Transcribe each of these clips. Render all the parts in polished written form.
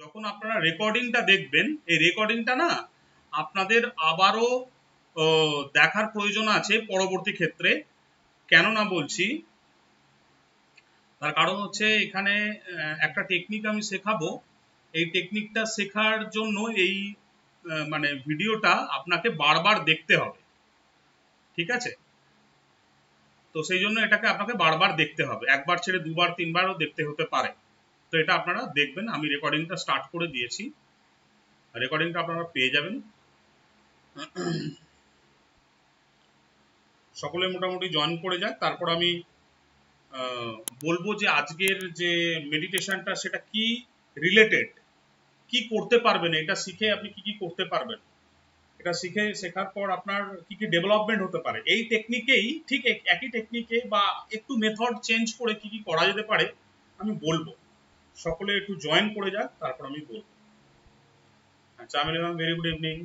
যখন আপনারা রেকর্ডিংটা দেখবেন, এই রেকর্ডিংটা না আপনাদের আবারও দেখার প্রয়োজন আছে পরবর্তী ক্ষেত্রে। কেন না বলছি, তার কারণ হচ্ছে এখানে একটা টেকনিক আমি শেখাবো। এই টেকনিকটা শেখার জন্য এই মানে ভিডিওটা আপনাকে বারবার দেখতে হবে, ঠিক আছে? তো সেই জন্য এটাকে আপনাকে বারবার দেখতে হবে, একবার ছেড়ে দুবার তিনবারও দেখতে হতে পারে। তো এটা আপনারা দেখবেন। আমি রেকর্ডিংটা স্টার্ট করে দিয়েছি, রেকর্ডিংটা আপনারা পেয়ে যাবেন। সকলে মোটামুটি জয়েন করে যায়, তারপর আমি বলবো যে আজকের যে মেডিটেশনটা সেটা কি রিলেটেড, কি করতে পারবেন, এটা শিখে আপনি কি কি করতে পারবেন, এটা শেখার পর আপনার কি কি ডেভেলপমেন্ট হতে পারে। এই টেকনিকেই ঠিক একই টেকনিকে বা একটু মেথড চেঞ্জ করে কি কি করা যেতে পারে আমি বলবো। সকলে একটু জয়েন করে যাক, তারপর আমি বলবো। আচ্ছা, আমি ভেরি গুড ইভিনিং।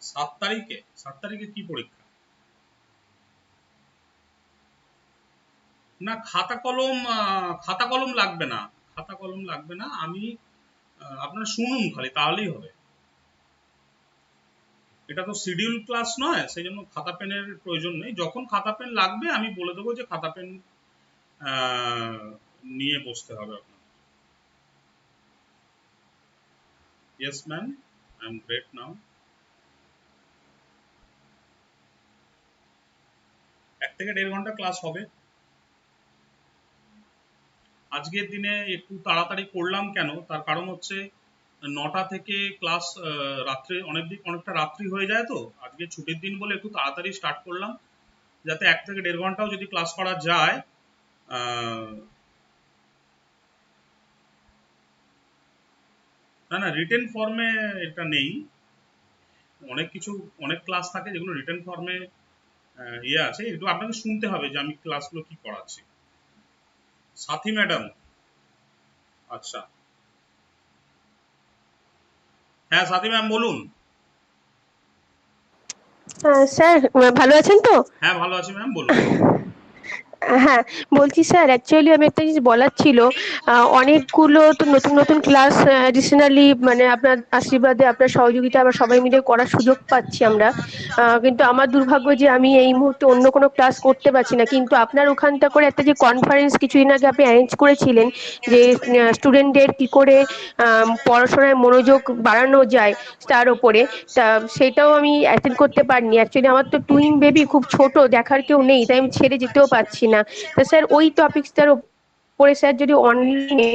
7 তারিখে কি পরীক্ষা? না, খাতা কলম লাগবে না, খাতা কলম লাগবে না। আমি আপনারা শুনুন খালি, তাহলেই হবে। এটা তো শিডিউল ক্লাস নয়, সেই জন্য খাতা পেনের প্রয়োজন নেই। যখন খাতা পেন লাগবে আমি বলে দেবো যে খাতা পেন নিয়ে বসতে হবে আপনার। Yes ma'am, I am great now. 1 থেকে 1.5 ঘন্টা ক্লাস হবে। আজকের দিনে একটু তাড়াতাড়ি করলাম কেন, তার কারণ হচ্ছে 9টা থেকে ক্লাস রাত্রে অনেকটা রাত্রি হয়ে যায়। তো আজকে ছুটির দিন বলে একটু তাড়াতাড়ি স্টার্ট করলাম, যাতে 1 থেকে 1.5 ঘন্টাও যদি ক্লাস করা যায়। না, রিটেন ফর্মে এটা নেই। অনেক ক্লাস থাকে যেগুলো রিটেন ফর্মে আছে, একটু আপনাকে শুনতে হবে যে আমি ক্লাসগুলো কি করাচ্ছি। সাথী ম্যাডাম, আচ্ছা, হ্যাঁ সাথী ম্যাম বলুন। স্যার ভালো আছেন তো? হ্যাঁ ভালো আছি ম্যাম, বলুন। হ্যাঁ, বলছি স্যার, অ্যাকচুয়ালি আমি একটা জিনিস বলার ছিল। অনেকগুলো তো নতুন নতুন ক্লাস রিসেন্টলি মানে আপনার আশীর্বাদে, আপনার সহযোগিতা আমরা সবাই মিলে করার সুযোগ পাচ্ছি আমরা। কিন্তু আমার দুর্ভাগ্য যে আমি এই মুহূর্তে অন্য কোনো ক্লাস করতে পারছি না। কিন্তু আপনার ওখানটা করে একটা যে কনফারেন্স কিছুদিন আগে আপনি অ্যারেঞ্জ করেছিলেন, যে স্টুডেন্টদের কি করে পড়াশোনায় মনোযোগ বাড়ানো যায় তার ওপরে, তা সেটাও আমি অ্যাটেন্ড করতে পারিনি। অ্যাকচুয়ালি আমার তো টুইন বেবি, খুব ছোট, দেখার কেউ নেই, তাই আমি ছেড়ে যেতেও পারছি না। তো স্যার ওই টপিকসটার উপরে স্যার যদি অনলাইনে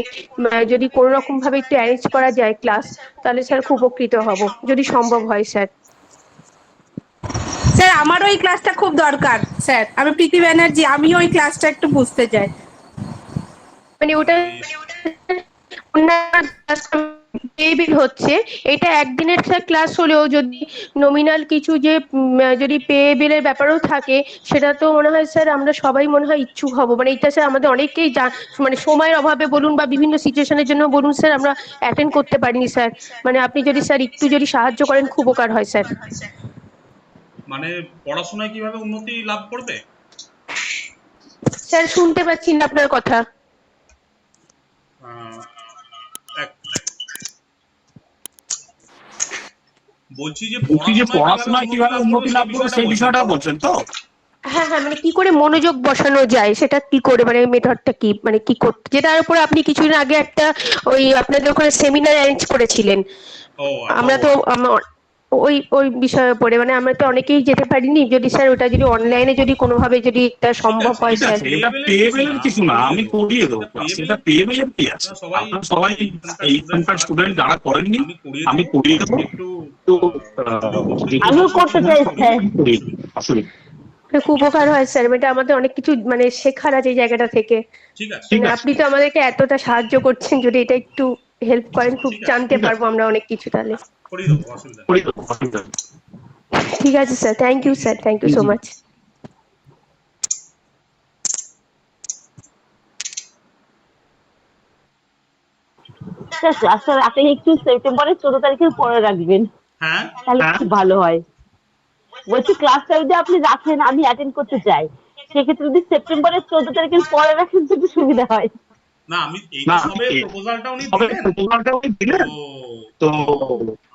যদি কোনো রকম ভাবে একটু অ্যারেঞ্জ করা যায় ক্লাস, তাহলে স্যার খুব উপকৃত হব, যদি সম্ভব হয় স্যার। স্যার আমারও এই ক্লাসটা খুব দরকার স্যার। আমি প্রীতি ব্যানার্জি, আমিও ওই ক্লাসটা একটু বুঝতে চাই। মানে ওটা হচ্ছে, এটা একদিনের ক্লাস হলেও যদি নমিনাল কিছু যে যদি পেয়েবেলের ব্যাপারও থাকে, সেটা তো মনে হয় স্যার আমরা সবাই মনে হয় ইচ্ছুক হব। মানে এটা স্যার আমাদের অনেকেই মানে সময়ের অভাবে বলুন বা বিভিন্ন সিচুয়েশনের জন্য বলুন স্যার, আমরা অ্যাটেন্ড করতে পারিনি স্যার। মানে আপনি যদি স্যার একটু যদি সাহায্য করেন খুব উপকার হয় স্যার। মানে পড়াশোনায় কিভাবে উন্নতি লাভ করবে? স্যার শুনতে পাচ্ছি না আপনার কথা। বলছি যে পড়াশোনায় কিভাবে উন্নতি লাভ করবে সেই বিষয়টা বলছেন তো? হ্যাঁ হ্যাঁ, মানে কি করে মনোযোগ বসানো যায়, সেটা কি করে, মানে মেথডটা কি, মানে কি করতে, যেটার উপরে আপনি কিছুদিন আগে একটা ওই আপনাদের ওখানে সেমিনার অ্যারেঞ্জ করেছিলেন। আমরা তো ওই ওই বিষয়ের উপরে, মানে আমরা তো অনেকেই যেতে পারিনি। যদি স্যার ওটা যদি অনলাইনে যদি কোনোভাবে যদি এটা সম্ভব হয় স্যার। এটা পেয়েবেলের কিছু না, আমি করিয়ে দেবো ক্লাস। এটা পেয়েবেলের কি আছে, আপনারা সবাই এইখানকার স্টুডেন্ট যারা করেননি আমি করিয়ে দেবো। তো আমিও করতে চাই স্যার। আসলে খুব উপকার হয় স্যার, এটা আমাদের অনেক কিছু মানে শেখার আছে এই জায়গাটা থেকে। ঠিক আছে, মানে আপনি তো আমাদেরকে এতটা সাহায্য করছেন, যদি এটা একটু হেল্প করেন খুব জানতে পারবো আমরা অনেক কিছু। তাহলে করিয়ে দেবো, অসুবিধা নেই। ঠিক আছে sir, thank you sir, thank you so much. Sir আপনি একটু সেপ্টেম্বরের 14 তারিখের পরে রাখবেন, হ্যাঁ তাহলে খুব ভালো হয়। বলছি ক্লাসটা যদি আপনি রাখেন, আমি অ্যাটেন্ড করতে চাই। সেক্ষেত্রে যদি সেপ্টেম্বরের 14 তারিখের পরে রাখেন সেটা সুবিধা হয়। না আমি এইটা সবে প্রপোজালটা উনি দিলেন, তো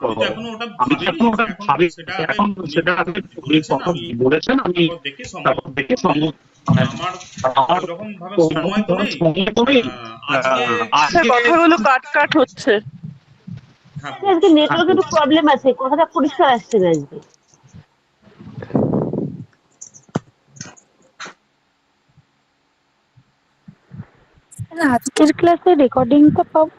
আমি তো এখনো ওটা আমি ভাবিনি, এখন ওটা ভাবি এখন সেটা বলেছেন, আমি দেখে তারপর দেখে সম্ভব আমার আমার এরকম ভাবে সময় তো নেই। আজকে স্যার কথাগুলো কাট হচ্ছে। হ্যাঁ আজকে নেটওয়ার্কের একটু প্রবলেম আছে, কথাটা পরিষ্কার আসছে না আজকে। আজকের ক্লাসে রেকর্ডিংটা পাবো?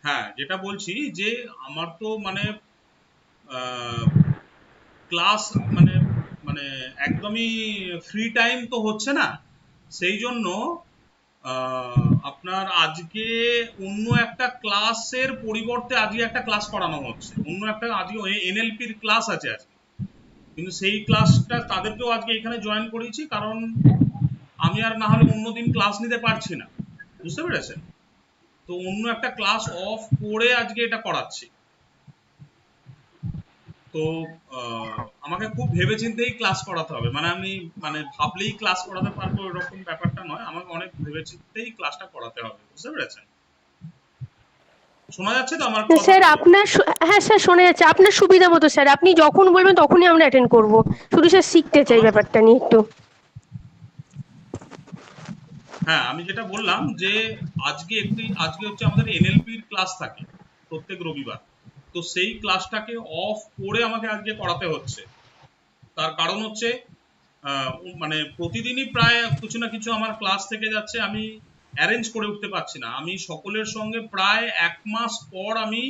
হ্যাঁ যেটা বলছি যে আমার তো মানে ক্লাস মানে মানে একদমই ফ্রি টাইম তো হচ্ছে না, সেই জন্য আপনার আজকে অন্য একটা ক্লাসের পরিবর্তে আজকে একটা ক্লাস করানো হচ্ছে, অন্য একটা আজকে এনএলপির ক্লাস আছে আজকে, কিন্তু সেই ক্লাসটা তাদেরকেও আজকে এখানে জয়েন করেছি, কারণ আমি আর না হলে অন্যদিন ক্লাস নিতে পারছি না, বুঝতে পেরেছেন? তো অন্য একটা ক্লাস অফ করে আজকে এটা করাচ্ছি। তো আমাকে খুব ভেবেচিন্তেই ক্লাস করাতে হবে, মানে আমি মানে ভাবলেই ক্লাস করাতে পারবো এরকম ব্যাপারটা নয়, আমাকে অনেক ভেবেচিন্তেই ক্লাসটা করাতে হবে, বুঝতে পেরেছেন? শোনা যাচ্ছে তো আমার কথা? স্যার আপনার হ্যাঁ স্যার শোনা যাচ্ছে, আপনার সুবিধা মতো স্যার, আপনি যখন বলবেন তখনই আমরা অ্যাটেন্ড করব, শুধু স্যার শিখতে চাই ব্যাপারটা নিয়ে একটু। হ্যাঁ আমি যেটা বললাম যে আজকে হচ্ছে আমাদের এনএলপির ক্লাস থাকে প্রত্যেক রবিবার, তো সেই ক্লাসটাকে অফ করে আমাকে আজকে করাতে হচ্ছে। তার কারণ হচ্ছে মানে প্রতিদিনই প্রায় কিছু না কিছু আমার ক্লাস থেকে যাচ্ছে, আমি অ্যারেঞ্জ করে উঠতে পারছি না, আমি সকলের সঙ্গে প্রায় 1 মাস পর আমি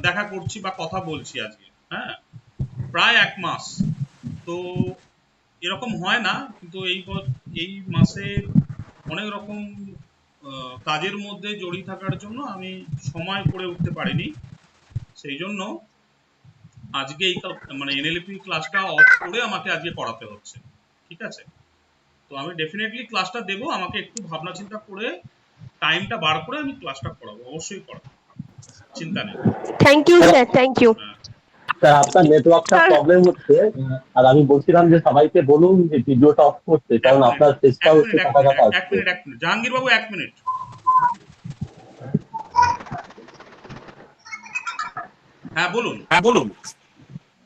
দেখা করছি বা কথা বলছি আজকে, হ্যাঁ প্রায় 1 মাস। তো এরকম হয় না, কিন্তু এই মাসে অনেক রকম কাজের মধ্যে জড়িয়ে থাকার জন্য আমি সময় করে উঠতে পারিনি, সেই জন্য আজকে এই মানে এনএলপি ক্লাসটা অফ করে আমাকে আজকে করাতে হচ্ছে, ঠিক আছে? তো আমি ডেফিনেটলি ক্লাসটা দেবো, আমাকে একটু ভাবনা চিন্তা করে টাইমটা বার করে আমি ক্লাসটা করাবো, অবশ্যই করাবো, চিন্তা নেই। Thank you sir, thank you. Sir আপনার নেটওয়ার্কটা প্রবলেম হচ্ছে, আর আমি বলছিলাম যে সবাইকে বলুন যে ভিডিওটা অফ করতে, কারণ আপনার চেষ্টা হচ্ছে কাটা কাটা এক মিনিট জাহাঙ্গীর বাবু 1 মিনিট। হ্যাঁ বলুন।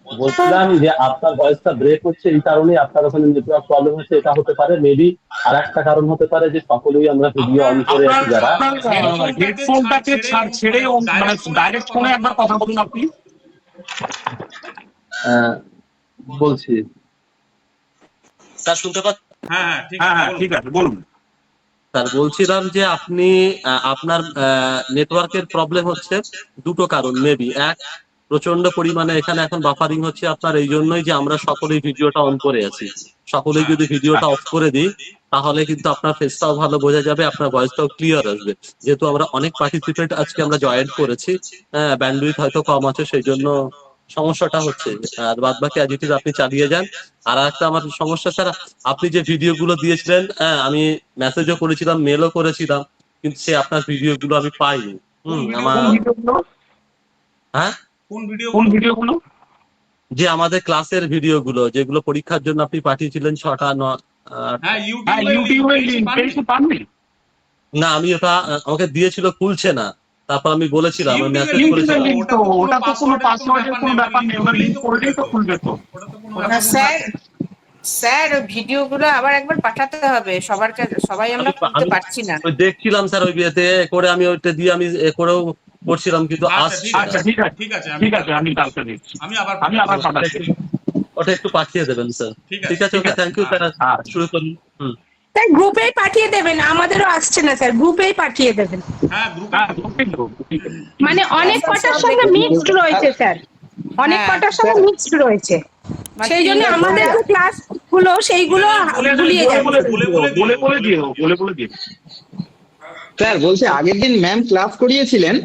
বলছিলাম যে আপনার ভয়েসটা ব্রেক হচ্ছে, এই কারণে আপনার ওখানে নেটওয়ার্ক প্রবলেম হচ্ছে, এটা হতে পারে মেবি। আর একটা কারণ হতে পারে যে সকলেই আমরা ভিডিও অন করে আছি যারা। হেডফোনটাকে ছেড়ে মানে ডাইরেক্ট ফোনে একবার কথা বলুন আপনি। বলছি স্যার শুনতে পাচ্ছেন? হ্যাঁ ঠিক আছে বলুন। স্যার বলছিলাম যে আপনি আপনার নেটওয়ার্কের প্রবলেম হচ্ছে দুটো কারণ মেবি। এক, প্রচন্ড পরিমাণে এখানে এখন বাফারিং হচ্ছে আপনার, এই জন্যই যে আমরা সকলেই ভিডিওটা অন করে আছি। সকলেই যদি ভিডিওটা অফ করে দিই তাহলে কিন্তু আপনার ফেসটাও ভালো বোঝা যাবে, আপনার ভয়েসটাও ক্লিয়ার আসবে। যেহেতু আমরা অনেক পার্টিসিপেন্ট আজকে আমরা জয়েন করেছি, ব্যান্ডউইথ হয়তো কম আছে, সেই জন্য সমস্যাটা হচ্ছে। আর বাদ বাকি আজ ইট ইজ আপনি চালিয়ে যান। আর একটা আমার সমস্যা স্যার, আপনি যে ভিডিও গুলো দিয়েছিলেন, আমি মেসেজও করেছিলাম, মেলও করেছিলাম, কিন্তু সে আপনার ভিডিও গুলো আমি পাইনি। আমার হ্যাঁ কোন ভিডিওগুলো? যে আমাদের ক্লাসের ভিডিও গুলো যেগুলো পরীক্ষার জন্য আপনি পাঠিয়েছিলেন 6টা 9। হ্যাঁ ইউটিউবের লিংক পেয়েছি, পাননি? না আমি ওটা আমাকে দিয়েছিল, খুলছে না। তারপর আমি বলেছিলাম, আমি মেসেজ করেছিলাম। ওটা তো কোনো পাসওয়ার্ডের কোনো ব্যাপার নেই, ওটা লিংক করলেই তো খুলবে তো। স্যার ভিডিওগুলো আবার একবার পাঠাতে হবে সবার কাছে, সবাই আমরা করতে পারছি না। দেখছিলাম স্যার ওই বিয়েতে করে, আমি ওইটা দিয়ে আমি করেও করছিলাম, কিন্তু আসছে। আচ্ছা ঠিক আছে আমি কালকে দিচ্ছি, আমি আবার পাঠাচ্ছি। ওটা একটু পাঠিয়ে দেবেন স্যার। ঠিক আছে, ওকে, থ্যাংক ইউ স্যার। শুরু করুন। স্যার গ্রুপেই পাঠিয়ে দেবেন, আমাদেরও আসছে না স্যার, গ্রুপেই পাঠিয়ে দেবেন। হ্যাঁ মানে অনেক কটার সঙ্গে মিক্সড রয়েছে স্যার, অনেক কটার সঙ্গে মিক্সড রয়েছে, সেই জন্য আমাদের যে ক্লাস গুলো সেইগুলো ভুলিয়ে যাবে। বলে দিও। স্যার বলছি, আগের দিন ম্যাম ক্লাস করিয়েছিলেন,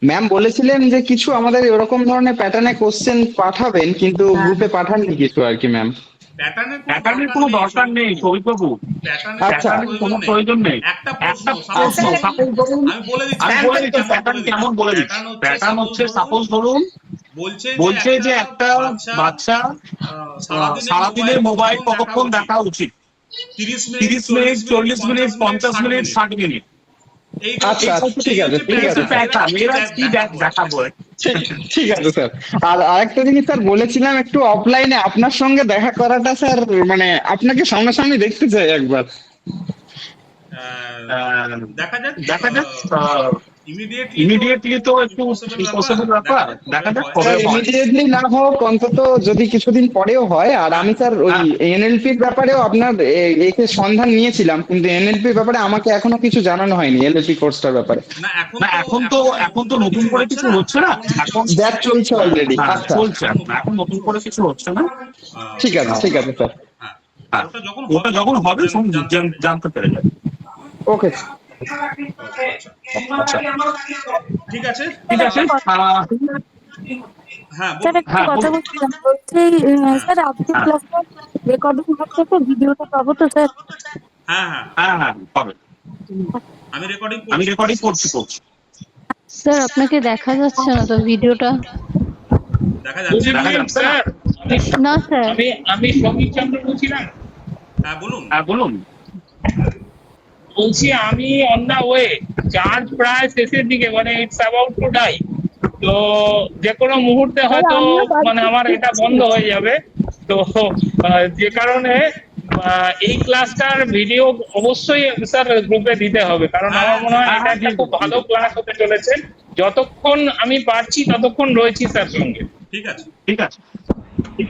ম্যাম বলেছিলেন যে কিছু আমাদের এরকম ধরনের প্যাটার্নে কোশ্চেন পাঠাবেন, কিন্তু গ্রুপে পাঠাননি কিছু আর কি ম্যাম। প্যাটার্নের কোনো দরকার নেই সৌভিক বাবু, প্যাটার্নের কোনো প্রয়োজন নেই। একটা প্রশ্ন আমি বলে দিচ্ছি প্যাটার্ন কেমন, বলে দিচ্ছি। প্যাটার্ন হচ্ছে, সাপোজ ধরুন বলছে যে একটা বাচ্চা সারাদিনের মোবাইল কতক্ষণ দেখা উচিত? 30 মিনিট, 40 মিনিট, 50 মিনিট, 60 মিনিট। আচ্ছা আচ্ছা, ঠিক আছে ঠিক আছে দেখাবো। ঠিক আছে স্যার। আর আরেকটা জিনিস স্যার বলেছিলাম, একটু অফলাইনে আপনার সঙ্গে দেখা করাটা স্যার, মানে আপনাকে সামনাসামনি দেখতে চাই একবার। দেখা যাক, ইমিডিয়েটলি তো একটু ইম্পসিবল ব্যাপার, দেখা যাক কবে স্যার হয়। ইমিডিয়েটলি না হোক, অন্তত যদি কিছুদিন পরেও হয়। আর আমি স্যার ওই এনএলপির ব্যাপারেও আপনার একে সন্ধান নিয়েছিলাম, কিন্তু এনএলপির ব্যাপারে আমাকে এখনো কিছু জানানো হয়নি, এনএলপি কোর্সটার ব্যাপারে। না এখন তো নতুন করে কিছু হচ্ছে না, এখন ব্যাচ চলছে অলরেডি। আচ্ছা চলছে, এখন নতুন করে কিছু হচ্ছে না। ঠিক আছে ঠিক আছে স্যার। হ্যাঁ, ওটা যখন হবে জানতে পেরে যাবে। ওকে আচ্ছা, ঠিক আছে। ঠিক আছে। হ্যাঁ স্যার একটা কথা বলছিলাম, বলছি স্যার আজকের ক্লাসটা রেকর্ডিং হচ্ছে তো, ভিডিওটা পাবো তো স্যার? হ্যাঁ হ্যাঁ হ্যাঁ পাবে। আমি রেকর্ডিং করছি। স্যার আপনাকে দেখা যাচ্ছে না তো ভিডিওটা? দেখা যাচ্ছে স্যার। না স্যার। আমি সমীর চন্দ্র বলছিলাম। হ্যাঁ বলুন। বলছি আমি অন দা ওয়ে, চার্জ প্রায় শেষের দিকে, মানে ইটস অ্যাবাউট টু ডাই। তো যে কোনো মুহূর্তে হয়তো মানে আমার এটা বন্ধ হয়ে যাবে। তো যে কারণে এই ক্লাসটার ভিডিও অবশ্যই স্যার গ্রুপে দিতে হবে, কারণ আমার মনে হয় এটা একটা খুব ভালো ক্লাস হতে চলেছে। যতক্ষণ আমি পারছি ততক্ষণ রয়েছি স্যার সঙ্গে। ঠিক আছে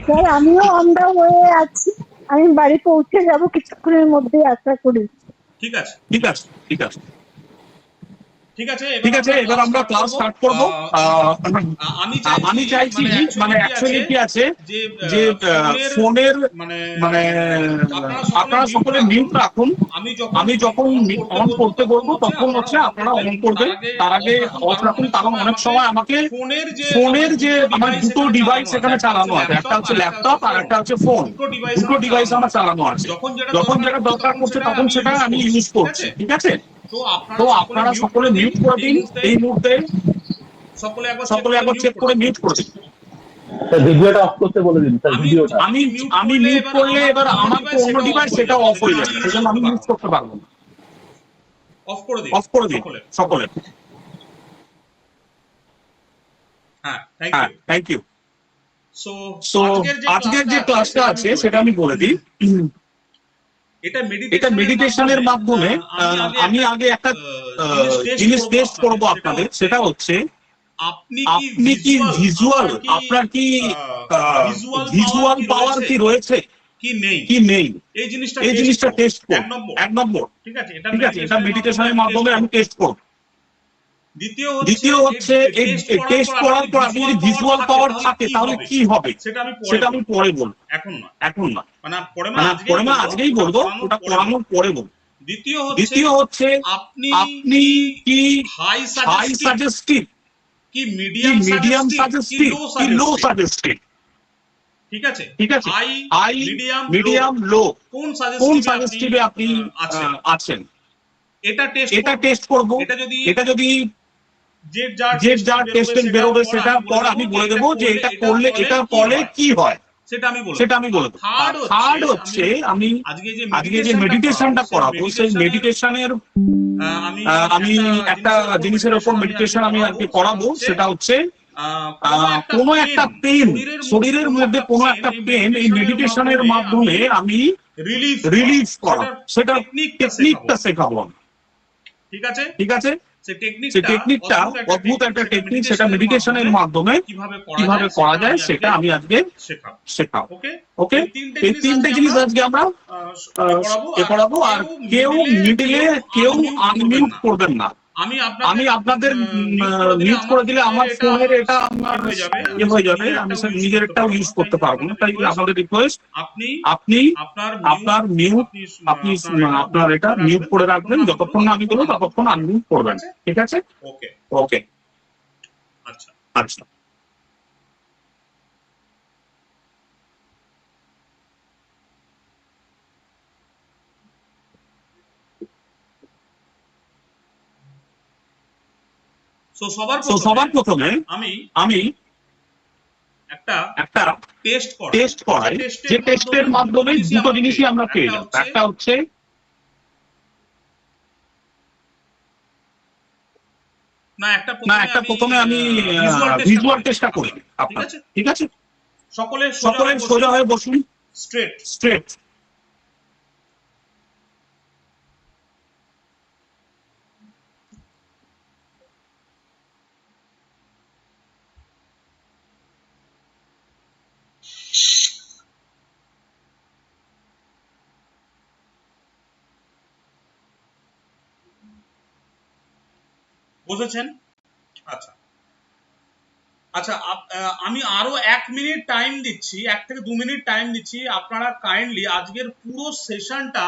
স্যার আমিও অন দা ওয়ে আছি, আমি বাড়ি পৌঁছে যাব কিছুক্ষণের মধ্যে, আশা করি। ঠিক আছে এবার আমরা ক্লাস স্টার্ট করব। আমি চাইছি মানে অ্যাকচুয়ালি কি আছে যে ফোনের মানে আপনারা সকলে মিউট রাখুন। আমি যখন অন করতে বলবো তখন হচ্ছে আপনারা অন করবেন, তার আগে অফ রাখুন। কারণ অনেক সময় আমাকে ফোনের যে আমার দুটো ডিভাইস এখানে চালানো আছে, একটা হচ্ছে ল্যাপটপ আর একটা হচ্ছে ফোন, দুটো ডিভাইস আমার চালানো আছে। যখন যেটা দরকার পড়ছে তখন সেটা আমি ইউজ করছি। ঠিক আছে, তো আপনারা সকলে মিউট করে দিন এই মুহূর্তে, সকলে একবার চেক করে মিউট করে দিন। ভিডিওটা অফ করতে বলে দিন স্যার, ভিডিওটা। আমি মিউট করলে এবার আমার তো অন্য ডিভাইস সেটা অফ হয়ে যাবে, সেজন্য আমি মিউট করতে পারবো না। অফ করে দিন সকলে। হ্যাঁ থ্যাংক ইউ। সো আজকের যে ক্লাসটা আছে সেটা আমি বলে দিই। এটা মেডিটেশনের মাধ্যমে আমি আগে একটা জিনিস টেস্ট করব আপনাদের, সেটা হচ্ছে আপনি কি ভিজুয়াল, আপনার কি ভিজুয়াল পাওয়ার কি রয়েছে কি নেই, এই জিনিসটা টেস্ট করব। 1 নম্বর। ঠিক আছে, এটা মেডিটেশনের মাধ্যমে আমি টেস্ট করব। দ্বিতীয় হচ্ছে এই টেস্ট করার পর আপনি যদি ভিজুয়াল পাওয়ার থাকে তাহলে কি হবে সেটা আমি পরে বলবো, এখন না। মানে পরে না, আজকেই বলবো, ওটা পড়ানোর পরে বলবো। দ্বিতীয় হচ্ছে আপনি কি হাই সাজেস্টিভ, কি মিডিয়াম সাজেস্টিভ, কি লো সাজেস্টিভ। ঠিক আছে, হাই, মিডিয়াম, লো, কোন সাজেস্টিভে আপনি আছেন, এটা টেস্ট করব। এটা যদি যে যার টেস্টিং বেরোবে সেটা পর আমি বলে দেবো যে এটা করলে, এটা করলে কি হয় সেটা আমি বলে দেবো। থার্ড হচ্ছে আমি আজকে যে মেডিটেশনটা করাবো, সেই মেডিটেশনের আমি একটা জিনিসের উপর মেডিটেশন আমি আজকে করাবো, সেটা হচ্ছে কোনো একটা পেন, শরীরের মধ্যে কোনো একটা পেন এই মেডিটেশনের মাধ্যমে আমি রিলিজ করা, সেটা টেকনিকটা শেখাবো। ঠিক আছে, সেই টেকনিকটা অদ্ভুত একটা টেকনিক, সেটা মেডিটেশনের মাধ্যমে কিভাবে করা যায় সেটা আমি আজকে শেখাবো। ওকে, এই তিনটে জিনিস আজকে আমরা করাবো। আর কেউ মিডিলে কেউ আনমিউট করবেন না। আমি আপনাদের মিউট করে দিলে আমার ফোনের এটা আমার হয়ে যাবে, আমি নিজের একটাও ইউজ করতে পারবো না। তাই আপনাদের রিকোয়েস্ট, আপনি আপনার মিউট, আপনি আপনার এটা মিউট করে রাখবেন, যতক্ষণ না আমি বলবো ততক্ষণ আনমিউট করবেন। ঠিক আছে, ওকে। আচ্ছা। সবার প্রথমে আমি একটা একটা টেস্ট করায়, টেস্ট করায়, যে টেস্টের মাধ্যমে দুটো জিনিসই আমরা পেয়ে যাবো। একটা হচ্ছে না, একটা প্রথমে আমি ভিজুয়াল টেস্টটা করি আপনার, ঠিক আছে? সকলে সোজা হয়ে বসুন, স্ট্রেট। স্ট্রেট। বুঝেছেন? আচ্ছা আচ্ছা, আমি আরো 1 মিনিট টাইম দিচ্ছি, 1 থেকে 2 মিনিট টাইম দিচ্ছি। আপনারা কাইন্ডলি আজকের পুরো সেশনটা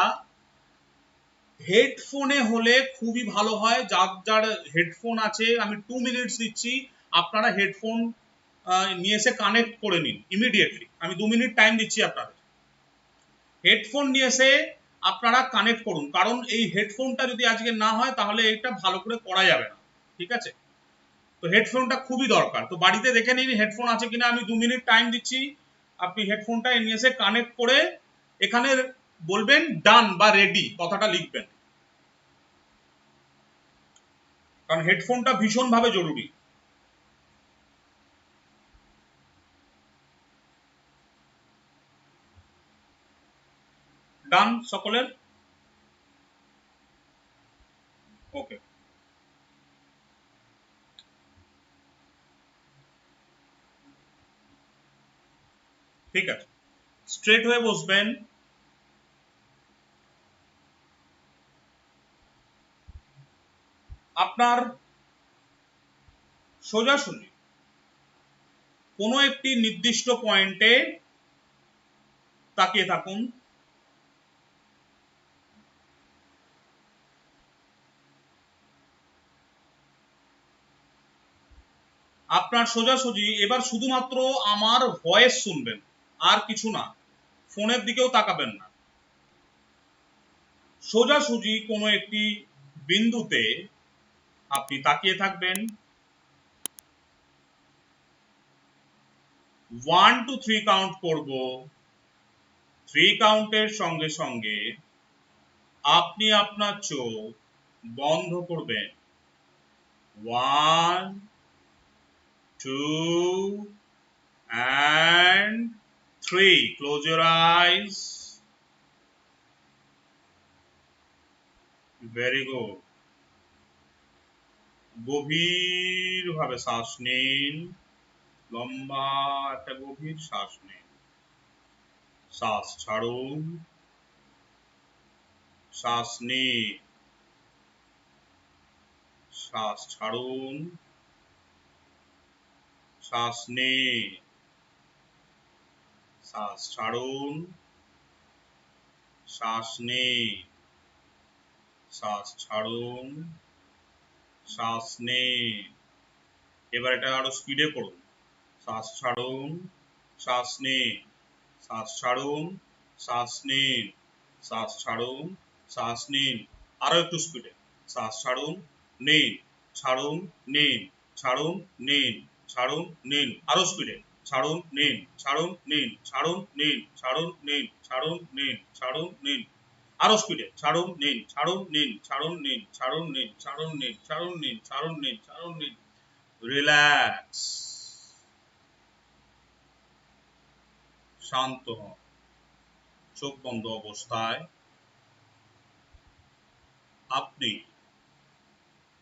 হেডফোনে হলে খুবই ভালো হয়। যার যার হেডফোন আছে আমি 2 মিনিটস দিচ্ছি, আপনারা হেডফোন নিয়ে এসে কানেক্ট করে নিন ইমিডিয়েটলি। আমি 2 মিনিট টাইম দিচ্ছি আপনাদের। হেডফোন নিয়ে এসে আপনারা কানেক্ট করুন, কারণ এই হেডফোনটা যদি আজকে না হয় তাহলে এটা ভালো করে করা যাবে না, ঠিক আছে? তো হেডফোনটা খুবই দরকার। তো বাড়িতে দেখে নিন হেডফোন আছে কিনা। আমি 2 মিনিট টাইম দিচ্ছি, আপনি হেডফোনটা নিয়ে এসে কানেক্ট করে এখানে বলবেন ডান বা রেডি, কথাটা লিখবেন, কারণ হেডফোনটা ভীষণভাবে জরুরি। ডান সকলের? ওকে, ঠিক আছে। স্ট্রেট হয়ে বসবেন, আপনার সোজাসুজি কোনো একটি নির্দিষ্ট পয়েন্টে তাকিয়ে থাকুন। আপনার সোজাসুজি এবার শুধুমাত্র আমার ভয়েস শুনবেন, আর কিছু না, ফোনের দিকেও তাকাবেন না। সোজাসুজি কোনো একটি বিন্দুতে আপনি তাকিয়ে থাকবেন। 1 to 3 কাউন্ট করব, 3 কাউন্টের সঙ্গে সঙ্গে আপনি আপনার চোখ বন্ধ করবেন। 1 2 and 3, close your eyes. Very good. গভীরভাবে শ্বাস নিন, লম্বা একটা গভীর শ্বাস নিন, শ্বাস ছাড়ুন, শ্বাস নিন, শ্বাস ছাড়ুন, শ্বাস নিন, শ্বাস ছাড়ুন, শ্বাস নিন, শ্বাস ছাড়ুন, শ্বাস নিন। এবার এটা আরো স্পিডে করুন। শ্বাস ছাড়ুন, শ্বাস নিন, শ্বাস ছাড়ুন, শ্বাস নিন, শ্বাস ছাড়ুন, শ্বাস নিন। আরো একটু স্পিডে। শ্বাস ছাড়ুন, নিন, ছাড়ুন, নিন, ছাড়ুন, নিন, ছাড়ুন, নিন। আরো স্পিডে। ছাড়ুন, নিন, ছাড়ুন, নিন, ছাড়ুন, নিন, ছাড়ুন, নিন, ছাড়ুন, নিন, ছাড়ুন, নিন। আরো স্পিডে। ছাড়ুন, নিন, ছাড়ুন, নিন, ছাড়ুন, নিন, ছাড়ুন, নিন, ছাড়ুন, নিন, ছাড়ুন, নিন, ছাড়ুন, নিন, ছাড়ুন, নিন। রিল্যাক্স, শান্ত হন। চোখ বন্ধ অবস্থায় আপনি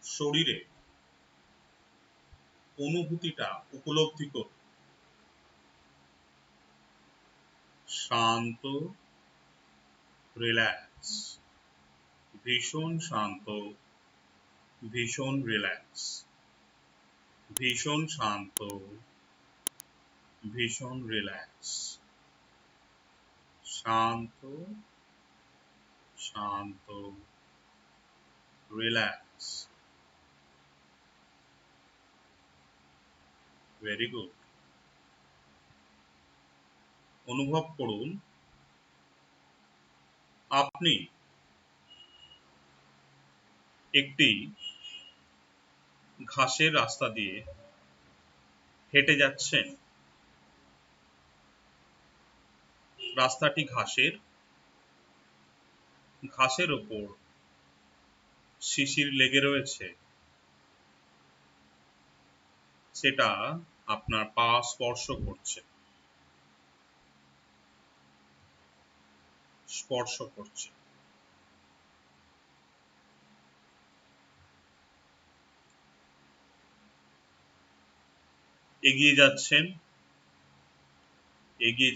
শরীরে অনুভূতিটা উপলব্ধি করুন। শান্ত, রিল্যাক্স, ভীষণ শান্ত, ভীষণ রিল্যাক্স, ভীষণ শান্ত, ভীষণ রিল্যাক্স, শান্ত, শান্ত, রিল্যাক্স। Very good. অনুভব করুন আপনি একটি ঘাসের রাস্তা দিয়ে হেঁটে যাচ্ছেন। রাস্তাটি ঘাসের ওপর শিশির লেগে রয়েছে, সেটা আপনার পা স্পর্শ করছে। এগিয়ে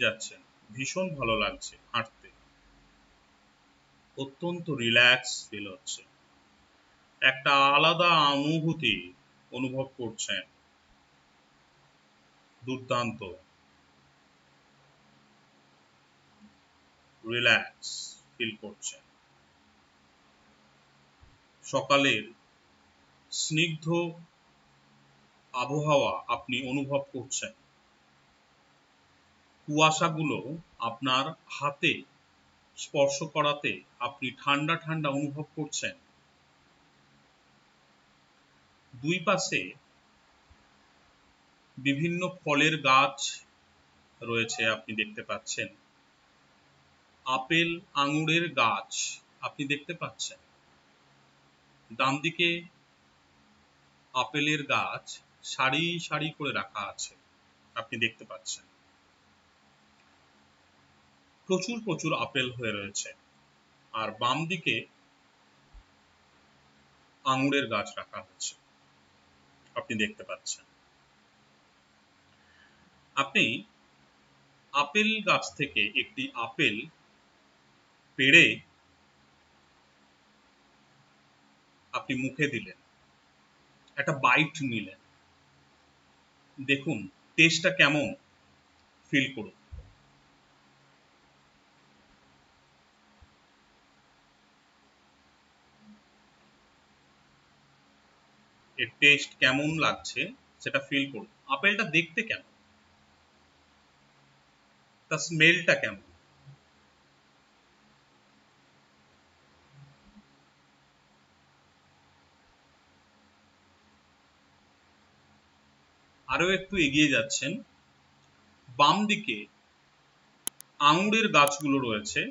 যাচ্ছেন, ভীষণ ভালো লাগছে হাঁটতে, অত্যন্ত রিল্যাক্স ফিল হচ্ছে, একটা আলাদা অনুভূতি অনুভব করছেন, দুর্দান্ত রিল্যাক্স ফিল করছেন। সকালের স্নিগ্ধ আবহাওয়া আপনি অনুভব করছেন, কুয়াশাগুলো আপনার হাতে স্পর্শ করাতে আপনি ঠান্ডা ঠান্ডা অনুভব করছেন। দুই পাশে বিভিন্ন ফলের গাছ রয়েছে, আপনি দেখতে পাচ্ছেন। আপেল আঙুরের গাছ আপনি দেখতে পাচ্ছেন। ডান দিকে আপেলের গাছ সারি সারি করে রাখা আছে, আপনি দেখতে পাচ্ছেন। প্রচুর প্রচুর আপেল হয়ে রয়েছে। আর বাম দিকে আঙুরের গাছ রাখা হয়েছে, আপনি দেখতে পাচ্ছেন। আপনি আপেল গাছ থেকে একটি আপেল পেড়ে আপনি মুখে দিলেন, একটা বাইট নিলেন, দেখুন টেস্টটা কেমন, ফিল করুন। এর টেস্ট কেমন লাগছে সেটা ফিল করুন। আপেলটা দেখতে কেমন, তার স্মেলটা কেমন, আরো একটু এগিয়ে যাচ্ছেন, বাম দিকে আঙুরের গাছগুলো রয়েছে,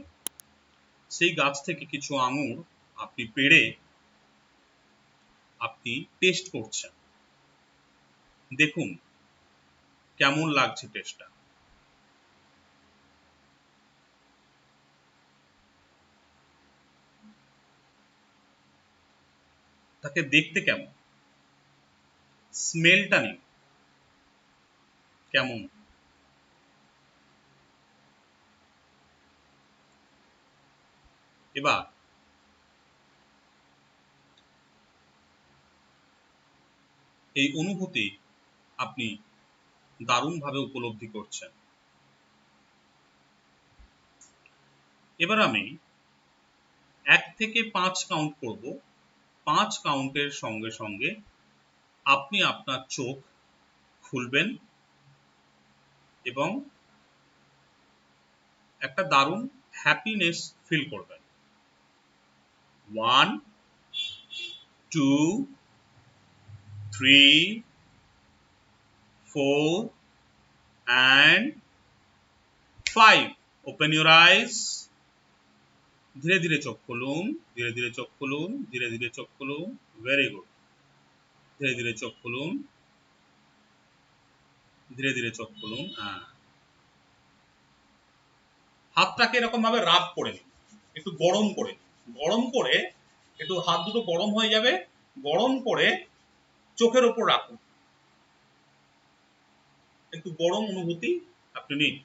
সেই গাছ থেকে কিছু আঙুর আপনি পেড়ে আপনি টেস্ট করছেন, দেখুন কেমন লাগছে টেস্টটা। তাকে দেখতে কেমন, স্মেলটা নিন কেমন। এবার এই অনুভূতি আপনি দারুণভাবে উপলব্ধি করছেন। এবার আমি 1 থেকে 5 কাউন্ট করব। 5 কাউন্টের সঙ্গে সঙ্গে আপনি আপনার চোখ খুলবেন এবং একটা দারুণ হ্যাপিনেস ফিল করবেন। 1, 2, 3, 4 and 5. Open your eyes. ধীরে ধীরে চোখ খুলুন, ধীরে ধীরে চোখ খুলুন, ধীরে ধীরে চোখ খুলুন। Very good. ধীরে ধীরে চোখ খুলুন, ধীরে ধীরে চোখ খুলুন। হাতটাকে এরকম ভাবে রাব করে নিন, একটু গরম করে, একটু হাত দুটো গরম হয়ে যাবে, গরম করে চোখের ওপর রাখুন, একটু গরম অনুভূতি আপনি নিন।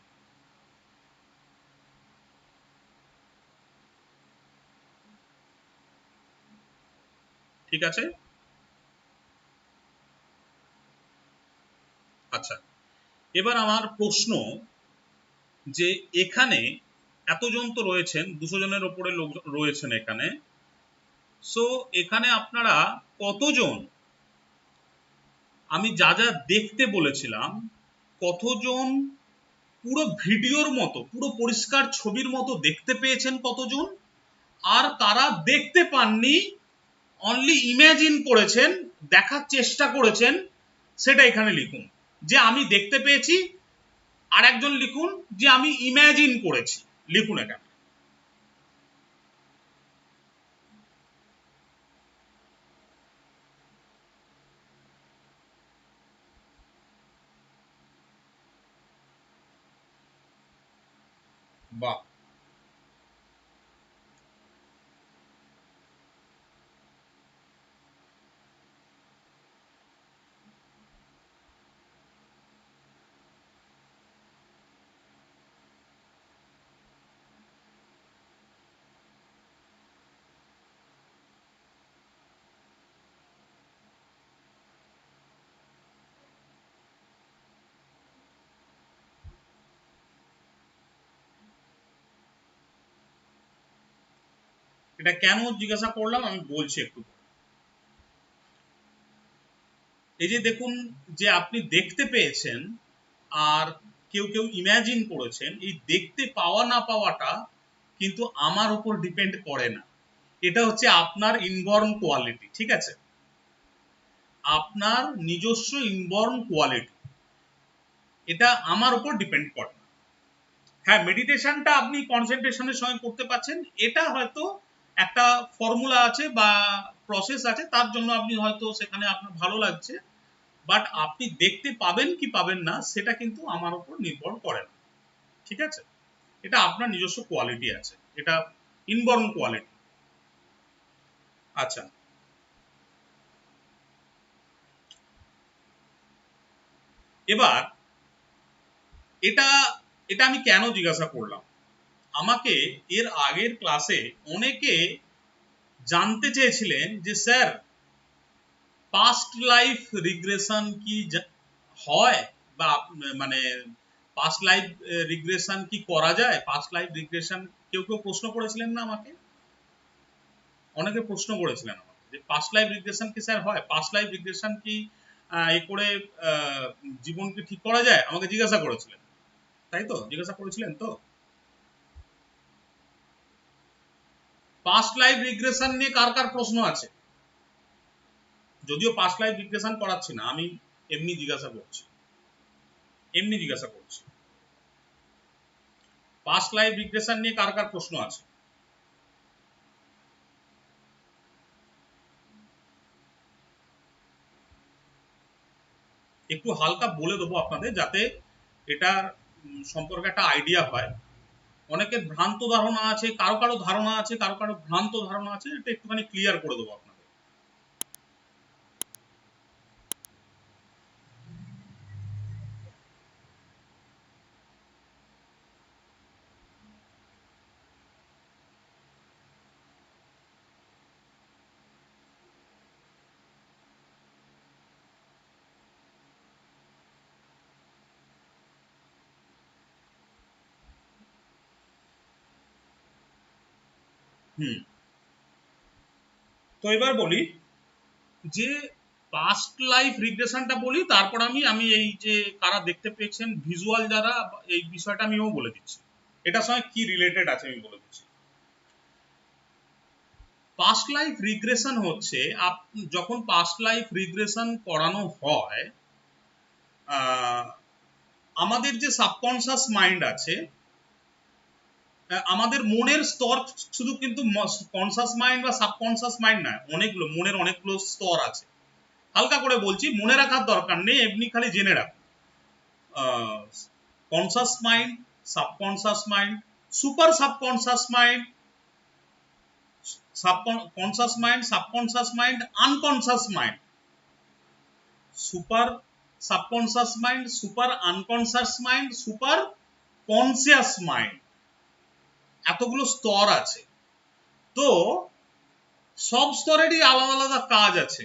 ঠিক আছে? আচ্ছা, এবার আমার প্রশ্ন যে এখানে এতজন তো রয়েছেন, 200 জনের উপরে লোক রয়েছেন এখানে, সো এখানে আপনারা কতজন, আমি যা যা দেখতে বলেছিলাম, কতজন পুরো ভিডিওর মতো, পুরো পরিষ্কার ছবির মতো দেখতে পেয়েছেন কতজন, আর তারা দেখতে পাননি, অনলি ইমাজিন করেছেন, দেখার চেষ্টা করেছেন, সেটা এখানে লিখুন। যে আমি দেখতে পেয়েছি, আর একজন লিখুন যে আমি ইমাজিন করেছি, লিখুন এটা। বাহ, এটা কেন জিজ্ঞাসা করলাম আমি বলছি একটু। এই যে দেখুন, যে আপনি দেখতে পেয়েছেন আর কেউ কেউ ইমাজিন করেছেন, এই দেখতে পাওয়া না পাওয়াটা কিন্তু আমার উপর ডিপেন্ড করে না। এটা হচ্ছে আপনার ইনবর্ন কোয়ালিটি, ঠিক আছে? আপনার নিজস্ব ইনবর্ন কোয়ালিটি, এটা আমার উপর ডিপেন্ড করে না। হ্যাঁ, মেডিটেশনটা আপনি কনসেন্ট্রেশনের সঙ্গে করতে পারছেন, এটা হয়তো একটা ফর্মুলা আছে বা প্রসেস আছে, তার জন্য আপনি হয়তো সেখানে আপনার ভালো লাগছে, বাট আপনি দেখতে পাবেন কি পাবেন না সেটা কিন্তু আমার উপর নির্ভর করে না, ঠিক আছে? এটা আপনার নিজস্ব কোয়ালিটি আছে, এটা ইনবর্ন কোয়ালিটি। আচ্ছা, এবার এটা এটা আমি কেন জিজ্ঞাসা করলাম, আমাকে এর আগের ক্লাসে অনেকে জানতে চেয়েছিলেন যে স্যার পাস্ট লাইফ রিগ্রেশন কি হয়, বা মানে পাস্ট লাইফ রিগ্রেশন কি করা যায়, পাস্ট লাইফ রিগ্রেশন কেউ কেউ প্রশ্ন করেছিলেন না আমাকে, অনেকে প্রশ্ন করেছিলেন আমাকে যে পাস্ট লাইফ রিগ্রেশন কি স্যার হয়, পাস্ট লাইফ রিগ্রেশন কি এ করে জীবনকে ঠিক করা যায়, আমাকে জিজ্ঞাসা করেছিলেন, তাই তো? জিজ্ঞাসা করেছিলেন তো? পাস্ট লাইফ রিগ্রেশন নিয়ে কার কার প্রশ্ন আছে? যদিও পাস্ট লাইফ রিগ্রেশন করাচ্ছি না, আমি এমনি জিজ্ঞাসা করছি, পাস্ট লাইফ রিগ্রেশন নিয়ে কার কার প্রশ্ন আছে? একটু হালকা বলে দেবো আপনাদের, যাতে এটার সম্পর্কে একটা আইডিয়া হয়। অনেকের ভ্রান্ত ধারণা আছে, কারো কারো ধারণা আছে, কারো কারো ভ্রান্ত ধারণা আছে, এটা একটুখানি ক্লিয়ার করে দেবো আপনাদের। তো এবার বলি যে পাস্ট লাইফ রিগ্রেশনটা বলি, তারপর আমি এই যে কারা দেখতে পেয়েছেন ভিজুয়াল যারা, এই বিষয়টা আমিও বলে দিচ্ছি, এটার সঙ্গে কি রিলেটেড আছে আমি বলে দিচ্ছি। পাস্ট লাইফ রিগ্রেশন হচ্ছে যখন পাস্ট লাইফ রিগ্রেশন করানো হয়, আমাদের যে সাবকনশিয়াস মাইন্ড আছে, আমাদের মনের স্তর, শুধু কিন্তু কনশাস মাইন্ড বা সাবকনশিয়াস মাইন্ড না, অনেকগুলো মনের অনেকগুলো স্তর আছে। হালকা করে বলছি, মনে রাখার দরকার নেই, এমনি খালি জেনে রাখো। Conscious mind, subconscious mind, super subconscious mind, conscious mind, subconscious mind, unconscious mind, super subconscious mind, super unconscious mind, super conscious mind, এতগুলো স্তর আছে। তো সব স্তরেরই আলাদা আলাদা কাজ আছে,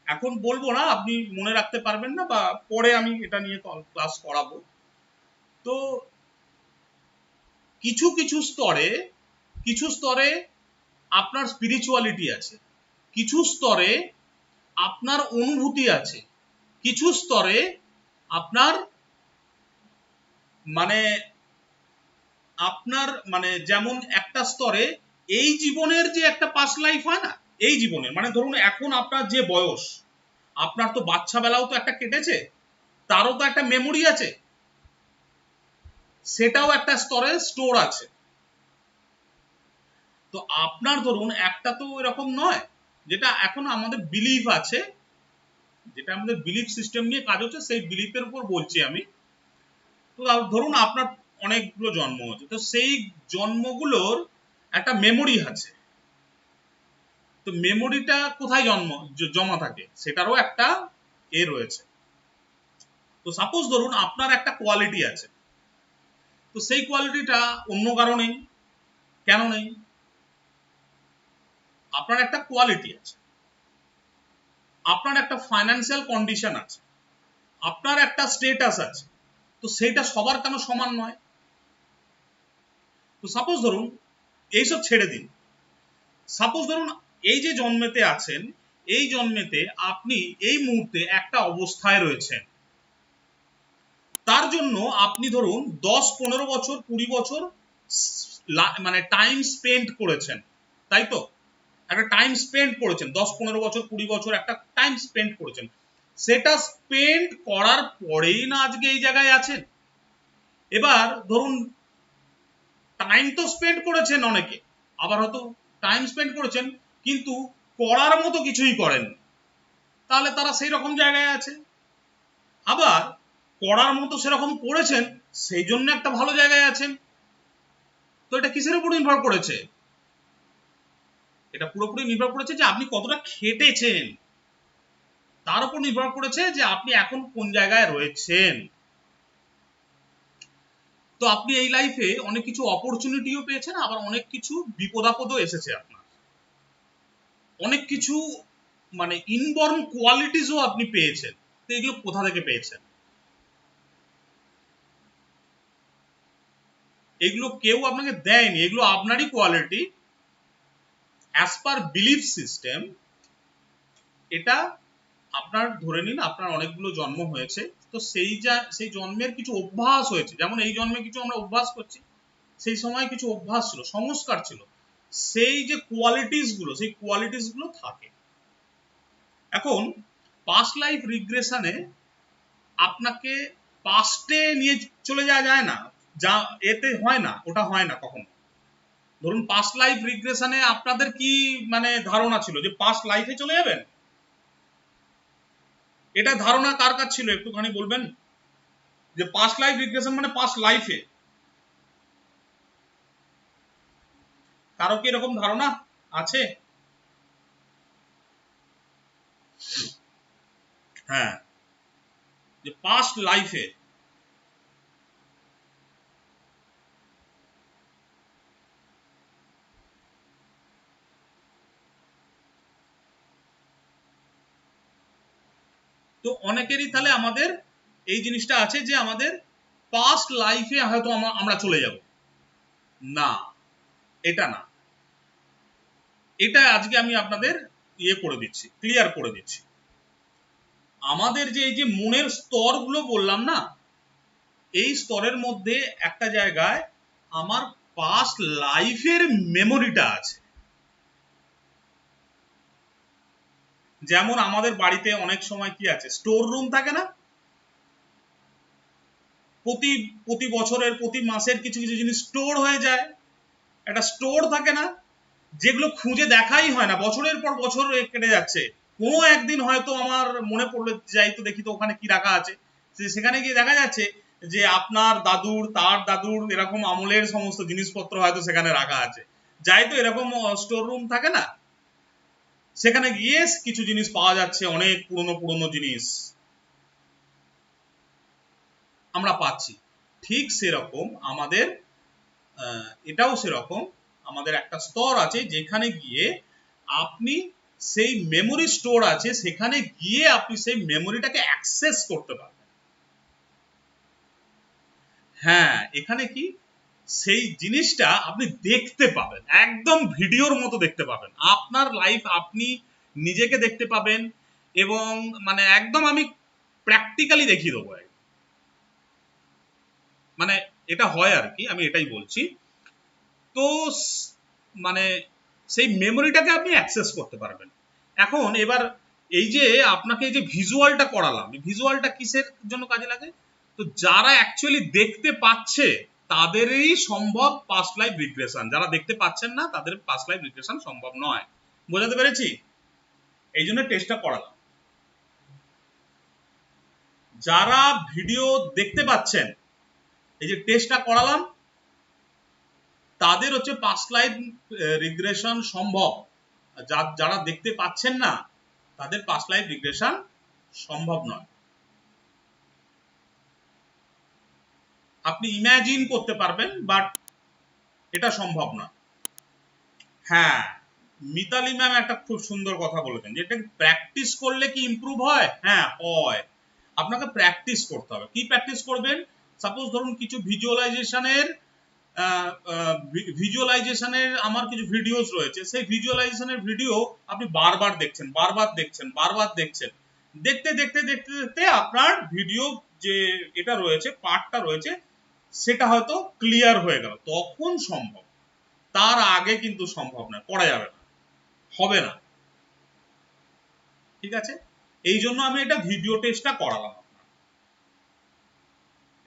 এখন বলবো না, আপনি মনে রাখতে পারবেন না, বা পরে আমি এটা নিয়ে ক্লাস করাবো। তো কিছু স্তরে আপনার স্পিরিচুয়ালিটি আছে, কিছু স্তরে আপনার অনুভূতি আছে, কিছু স্তরে আপনার মানে যেমন একটা স্তরে এই জীবনের যে একটা পাস্ট লাইফ হয় না, এই জীবনের মানে ধরুন এখন আপনার যে বয়স, আপনার তো বাচ্চা বেলাও তো একটা কেটেছে, তারও তো একটা মেমোরি আছে, সেটাও একটা স্তরে স্টোর আছে। তো আপনার ধরুন একটা তো এরকম নয়, যেটা এখন আমাদের বিলিফ আছে, যেটা আমাদের বিলিফ সিস্টেম নিয়ে কাজ হচ্ছে, সেই বিলিফের উপর বলছি আমি। তো ধরুন আপনার অনেকগুলো জন্ম হচ্ছে, তো সেই জন্মগুলোর একটা মেমোরি আছে। তো মেমোরিটা কোথায় জমা থাকে সেটারও একটা রয়েছে। তো সাপোজ ধরুন আপনার একটা কোয়ালিটি আছে, তো সেই কোয়ালিটিটা অন্য কারো নেই। কেন নেই? আপনার একটা কোয়ালিটি আছে, আপনার একটা ফাইন্যান্সিয়াল কন্ডিশন আছে, আপনার একটা স্টেটাস আছে, তো সেটা সবার কেন সমান নয়? তো সাপোজ ধরুন এইসব ছেড়ে দিন, সাপোজ ধরুন এই যে জন্মেতে আছেন, এই জন্মেতে আপনি এই মুহূর্তে একটা অবস্থায় রয়েছেন, তার জন্য আপনি ধরুন 10-15 বছর 20 বছর মানে টাইম স্পেন্ড করেছেন, তাই তো? একটা টাইম স্পেন্ড করেছেন, 10-15 বছর 20 বছর একটা টাইম স্পেন্ড করেছেন। সেটা স্পেন্ড করার পরেই না আজকে এই জায়গায় আছেন। এবার ধরুন টাইম তো স্পেন্ড করেছেন অনেকে, আবার হয়তো টাইম স্পেন্ড করেছেন কিন্তু করার মতো কিছুই করেন, তাহলে তারা সেই রকম জায়গায় আছে। আবার করার মতো সেরকম করেছেন, সেই জন্য একটা ভালো জায়গায় আছেন। তো এটা কিসের উপর নির্ভর করেছে? এটা পুরোপুরি নির্ভর করেছে যে আপনি কতটা খেটেছেন, তার উপর নির্ভর করেছে যে আপনি এখন কোন জায়গায় রয়েছেন। তো আপনি এই লাইফে অনেক কিছু অপরচুনিটিও পেয়েছেন, আবার অনেক কিছু বিপদ আপদও এসেছে আপনার, অনেক কিছু মানে ইনবর্ন কোয়ালিটিসও আপনি পেয়েছেন। তো এগুলো কোথা থেকে পেয়েছেন? এগুলো কেউ আপনাকে দেয়নি, এগুলো আপনারই quality as per belief system. এটা আপনার ধরে নিন আপনার অনেকগুলো জন্ম হয়েছে, তো সেই জন্মের কিছু অভ্যাস হয়েছে, যেমন এই জন্মে কিছু আমরা অভ্যাস করছি, সেই সময় কিছু অভ্যাস ছিল, সংস্কার ছিল, সেই যে কোয়ালিটিস গুলো, সেই কোয়ালিটিস গুলো থাকে। এখন পাস্ট লাইফ রিগ্রেশনে আপনাকে পাস্টে নিয়ে চলে যাওয়া যায় না, যা এতে হয় না, ওটা হয় না কখনো। ধরুন পাস্ট লাইফ রিগ্রেশনে আপনাদের কি মানে ধারণা ছিল যে পাস্ট লাইফে চলে যাবেন? এটা ধারণা কার কাছে ছিল একটুখানি বলবেন, যে পাস্ট লাইফ রিগ্রেশন মানে পাস্ট লাইফে? কারো কি এরকম ধারণা আছে? হ্যাঁ, যে পাস্ট লাইফে। তো অনেকেরই তাহলে আমাদের এই জিনিসটা আছে যে আমাদের পাস্ট লাইফে হয়তো আমরা চলে যাব না, এটা না। এটা আজকে আমি আপনাদের করে দিচ্ছি, ক্লিয়ার করে দিচ্ছি। আমাদের যে এই যে মনের স্তরগুলো বললাম না, এই স্তরের মধ্যে একটা জায়গায় আমার পাস্ট লাইফের মেমোরিটা আছে। যেমন আমাদের বাড়িতে অনেক সময় কি আছে, স্টোর রুম থাকে না, প্রতি বছরের প্রতি মাসের কিছু কিছু জিনিস স্টোর হয়ে যায়, একটা স্টোর থাকে না, যেগুলো খুঁজে দেখাই হয় না, বছরের পর বছর কেটে যাচ্ছে, কোনো একদিন হয়তো আমার মনে পড়লে যাই তো দেখি তো ওখানে কি রাখা আছে, সেখানে গিয়ে দেখা যাচ্ছে যে আপনার দাদুর তার দাদুর এরকম আমলের সমস্ত জিনিসপত্র হয়তো সেখানে রাখা আছে। যাই তো এরকম স্টোর রুম থাকে না, সেখানে গিয়ে কিছু জিনিস পাওয়া যাচ্ছে, অনেক পুরনো জিনিস আমরা পাচ্ছি। ঠিক সেরকম আমাদের এটাও সেরকম, আমাদের একটা স্তর আছে যেখানে গিয়ে আপনি সেই মেমোরি স্টোর আছে, সেখানে গিয়ে আপনি সেই মেমোরিটাকে অ্যাক্সেস করতে পারবেন। হ্যাঁ, এখানে কি সেই জিনিসটা আপনি দেখতে পাবেন, একদম ভিডিওর মতো দেখতে পাবেন, আপনার লাইফ আপনি নিজেকে দেখতে পাবেন, এবং মানে একদম আমি প্র্যাকটিক্যালি দেখিয়ে দেবো, মানে এটা হয় আর কি, আমি এটাই বলছি। তো মানে সেই মেমোরিটাকে আপনি অ্যাক্সেস করতে পারবেন। এখন এবার এই যে আপনাকে এই যে ভিজুয়ালটা করালাম, ভিজুয়ালটা কিসের জন্য কাজে লাগে? তো যারা অ্যাকচুয়ালি দেখতে পাচ্ছে তাদেরই সম্ভব পাস্ট লাইফ রিগ্রেশন, যারা দেখতে পাচ্ছেন না তাদের পাস্ট লাইফ রিগ্রেশন সম্ভব নয়। বোঝাতে পেরেছি? এই জন্য টেস্টটা করালাম। যারা ভিডিও দেখতে পাচ্ছেন, এই যে টেস্টটা করালাম, তাদের হচ্ছে পাস্ট লাইফ রিগ্রেশন সম্ভব। যারা দেখতে পাচ্ছেন না তাদের পাস্ট লাইফ রিগ্রেশন সম্ভব নয়। আপনি ইমাজিন করতে পারবেন, বাট এটা সম্ভব না। হ্যাঁ, মিতালি ম্যাম একটা খুব সুন্দর কথা বলেছেন, যে এটা প্র্যাকটিস করলে কি ইমপ্রুভ হয়? হ্যাঁ হয়। আপনাকে প্র্যাকটিস করতে হবে। কি প্র্যাকটিস করবেন? সাপোজ ধরুন কিছু ভিজুয়ালাইজেশনের আমার কিছু ভিডিওস রয়েছে, সেই ভিজুয়ালাইজেশনের ভিডিও আপনি বারবার দেখছেন, দেখতে দেখতে দেখতে দেখতে আপনার ভিডিও যে এটা রয়েছে, পার্টটা রয়েছে, সেটা হয়তো ক্লিয়ার হয়ে গেল, তখন সম্ভব। তার আগে কিন্তু সম্ভব না, করা যাবে না, হবে না। ঠিক আছে? এই জন্য আমি এটা ভিডিও টেস্টটা করালাম।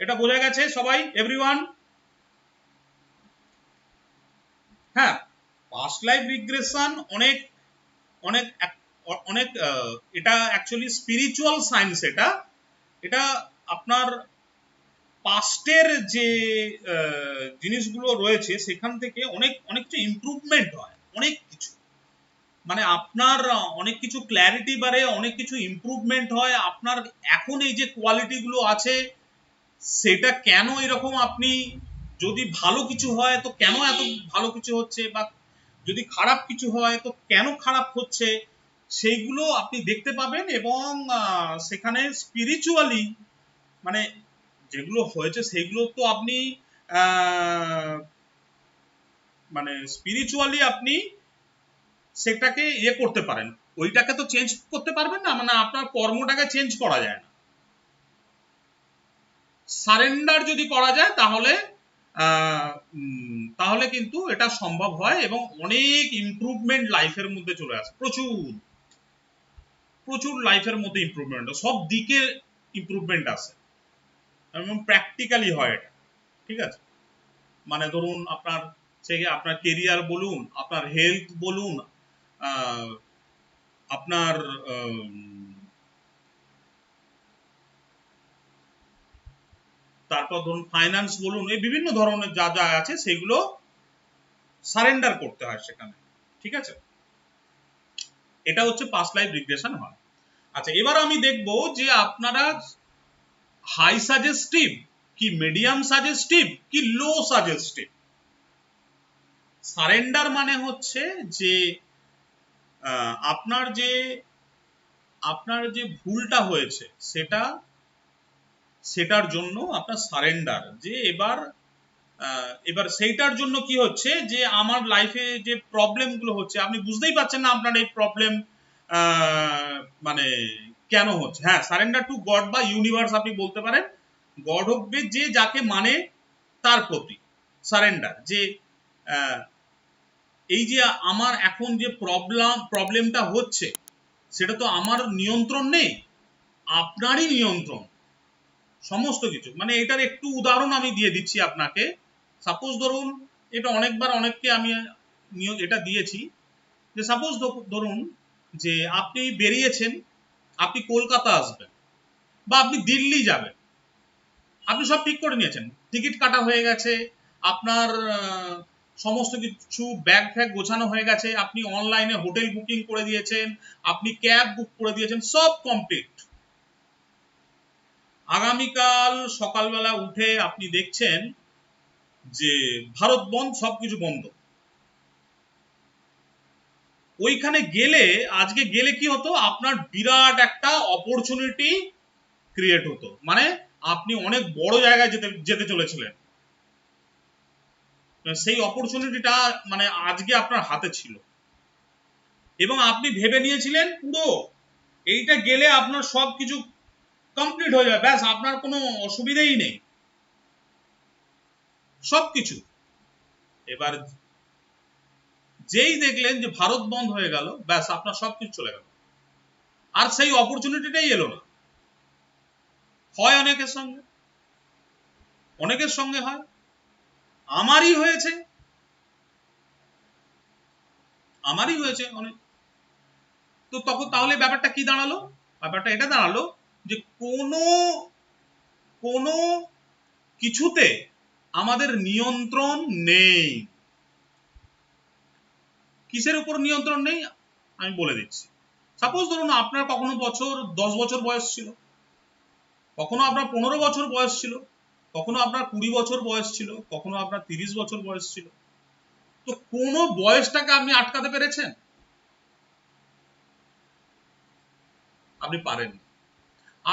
এটা বোঝা গেছে সবাই, এভরিওয়ান? হ্যাঁ, পাস্ট লাইফ রিগ্রেশন অনেক অনেক অনেক এটা অ্যাকচুয়ালি স্পিরিচুয়াল সায়েন্স। এটা আপনার পাস্টের যে জিনিসগুলো রয়েছে সেখান থেকে অনেক কিছু ইমপ্রুভমেন্ট হয়, অনেক কিছু, মানে আপনার অনেক কিছু ক্ল্যারিটি বাড়ে, অনেক কিছু ইমপ্রুভমেন্ট হয়। আপনার এখন এই যে কোয়ালিটি গুলো আছে, সেটা কেন এরকম, আপনি যদি ভালো কিছু হয় তো কেন এত ভালো কিছু হচ্ছে, বা যদি খারাপ কিছু হয় তো কেন খারাপ হচ্ছে, সেইগুলো আপনি দেখতে পাবেন। এবং সেখানে স্পিরিচুয়ালি মানে যেগুলো হয়েছে সেগুলো তো আপনি মানে স্পিরিচুয়ালি আপনি সেটাকে ইয়ে করতে পারেন, ওইটাকে তো চেঞ্জ করতে পারবেন না, মানে আপনার কর্মটাকে চেঞ্জ করা যায় না। সারেন্ডার যদি করা যায় তাহলে কিন্তু এটা সম্ভব হয়, এবং অনেক ইমপ্রুভমেন্ট লাইফের মধ্যে চলে আসে, প্রচুর লাইফের মধ্যে ইমপ্রুভমেন্ট, সব দিকে ইমপ্রুভমেন্ট আসে, এবং প্র্যাকটিক্যালি হয় এটা। ঠিক আছে? মানে ধরুন আপনার কেরিয়ার বলুন, আপনার হেলথ বলুন, আপনার তারপর ধরুন ফাইন্যান্স বলুন, এই বিভিন্ন ধরনের যা যা আছে সেগুলো সারেন্ডার করতে হয় সেখানে। ঠিক আছে? এটা হচ্ছে পাস্ট লাইফ রিগ্রেশন হয়। আচ্ছা, এবার আমি দেখব যে আপনারা হাই সাজেস্টিভ কি মিডিয়াম সাজেস্টিভ কি লো সাজেস্টিভ। সারেন্ডার মানে হচ্ছে যে আপনার যে ভুলটা হয়েছে সেটার জন্য আপনার সারেন্ডার, যে এবার সেইটার জন্য কি হচ্ছে, যে আমার লাইফে যে প্রবলেম গুলো হচ্ছে আপনি বুঝতেই পারছেন না আপনার এই প্রবলেম মানে কেন হচ্ছে। হ্যাঁ, সারেন্ডার টু গড বা ইউনিভার্স আপনি বলতে পারেন। গড হবে যে যাকে মানে তার প্রতি সারেন্ডার, যে এই যে আমার এখন যে প্রবলেমটা হচ্ছে সেটা তো আমার নিয়ন্ত্রণ নেই, আপনারই নিয়ন্ত্রণ সমস্ত কিছু। মানে এটার একটু উদাহরণ আমি দিয়ে দিচ্ছি আপনাকে। সাপোজ ধরুন, এটা অনেকবার অনেককে আমি এটা দিয়েছি, যে সাপোজ ধরুন যে আপনি বেরিয়েছেন, আপনি কলকাতা আসবেন বা আপনি দিল্লি যাবেন, আপনি সব ঠিক করে নিয়েছেন, টিকিট কাটা হয়ে গেছে, আপনার সমস্ত কিছু ব্যাগ ফ্যাগ গোছানো হয়ে গেছে, আপনি অনলাইনে হোটেল বুকিং করে দিয়েছেন, আপনি ক্যাব বুক করে দিয়েছেন, সব কমপ্লিট। আগামীকাল সকালবেলা উঠে আপনি দেখছেন যে ভারত বন্ধ, সবকিছু বন্ধ। ওইখানে আজকে গেলে কি হতো, আপনার বিরাট একটা অপরচুনিটি ক্রিয়েট হতো, মানে আপনি অনেক বড় জায়গায় যেতে চলেছিলেন, সেই অপরচুনিটিটা মানে আজকে আপনার হাতে ছিল, এবং আপনি ভেবে নিয়েছিলেন পুরো এইটা গেলে আপনার সবকিছু কমপ্লিট হয়ে যাবে, ব্যাস আপনার কোনো অসুবিধাই নেই সবকিছু। এবার যেই দেখলেন যে ভারত বন্ধ হয়ে গেল, ব্যাস আপনার সবকিছু চলে গেল, আর সেই অপরচুনিটিটাই এলো না। হয় অনেকের সঙ্গে হয়, আমারই হয়েছে অনেক। তো তখন তাহলে ব্যাপারটা কি দাঁড়ালো? ব্যাপারটা এটা দাঁড়ালো যে কোনো কিছুতে আমাদের নিয়ন্ত্রণ নেই। কিসের উপর নিয়ন্ত্রণ নেই আমি বলে দিচ্ছি। সাপোজ ধরুন আপনার কখনো 10 বছর বয়স ছিল, কখনো আপনার 15 বছর বয়স ছিল, কখনো আপনার 20 বছর বয়স ছিল, কখনো আপনার 30 বছর বয়স ছিল। তো কোন বয়সটাকে আপনি আটকাতে পেরেছেন? আপনি পারেন।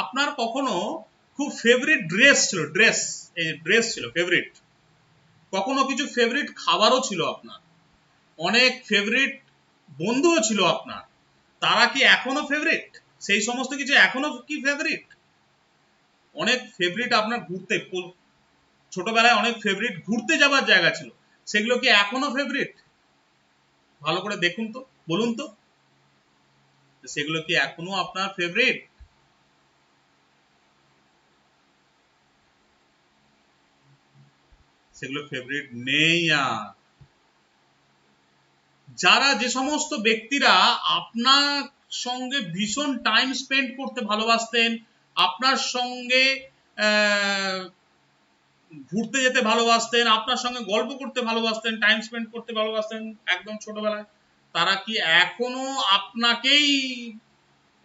আপনার কখনো খুব ফেভারিট ড্রেস ছিল ফেভারিট, কখনো কিছু ফেভারিট খাবারও ছিল আপনার, অনেক ফেভারিট বন্ধুও ছিল আপনার, তারা কি এখনো ফেভারিট? সেই সমস্ত কিছু এখনো কি ফেভারিট? অনেক ফেভারিট আপনার ছোটবেলায় অনেক ফেভারিট ঘুরতে যাবার জায়গা ছিল, সেগুলো কি এখনো ফেভারিট? ভালো করে দেখুন তো, বলুন তো, সেগুলো কি এখনো আপনার ফেভারিট? সেগুলো ফেভারিট নেই। আর যারা যে সমস্ত ব্যক্তিরা আপনার সঙ্গে ভীষণ টাইম স্পেন্ড করতে ভালোবাসতেন, আপনার সঙ্গে ঘুরতে যেতে ভালোবাসতেন, আপনার সঙ্গে গল্প করতে ভালোবাসতেন, টাইম স্পেন্ড করতে ভালোবাসতেন একদম ছোটবেলায়, তারা কি এখনো আপনাকেই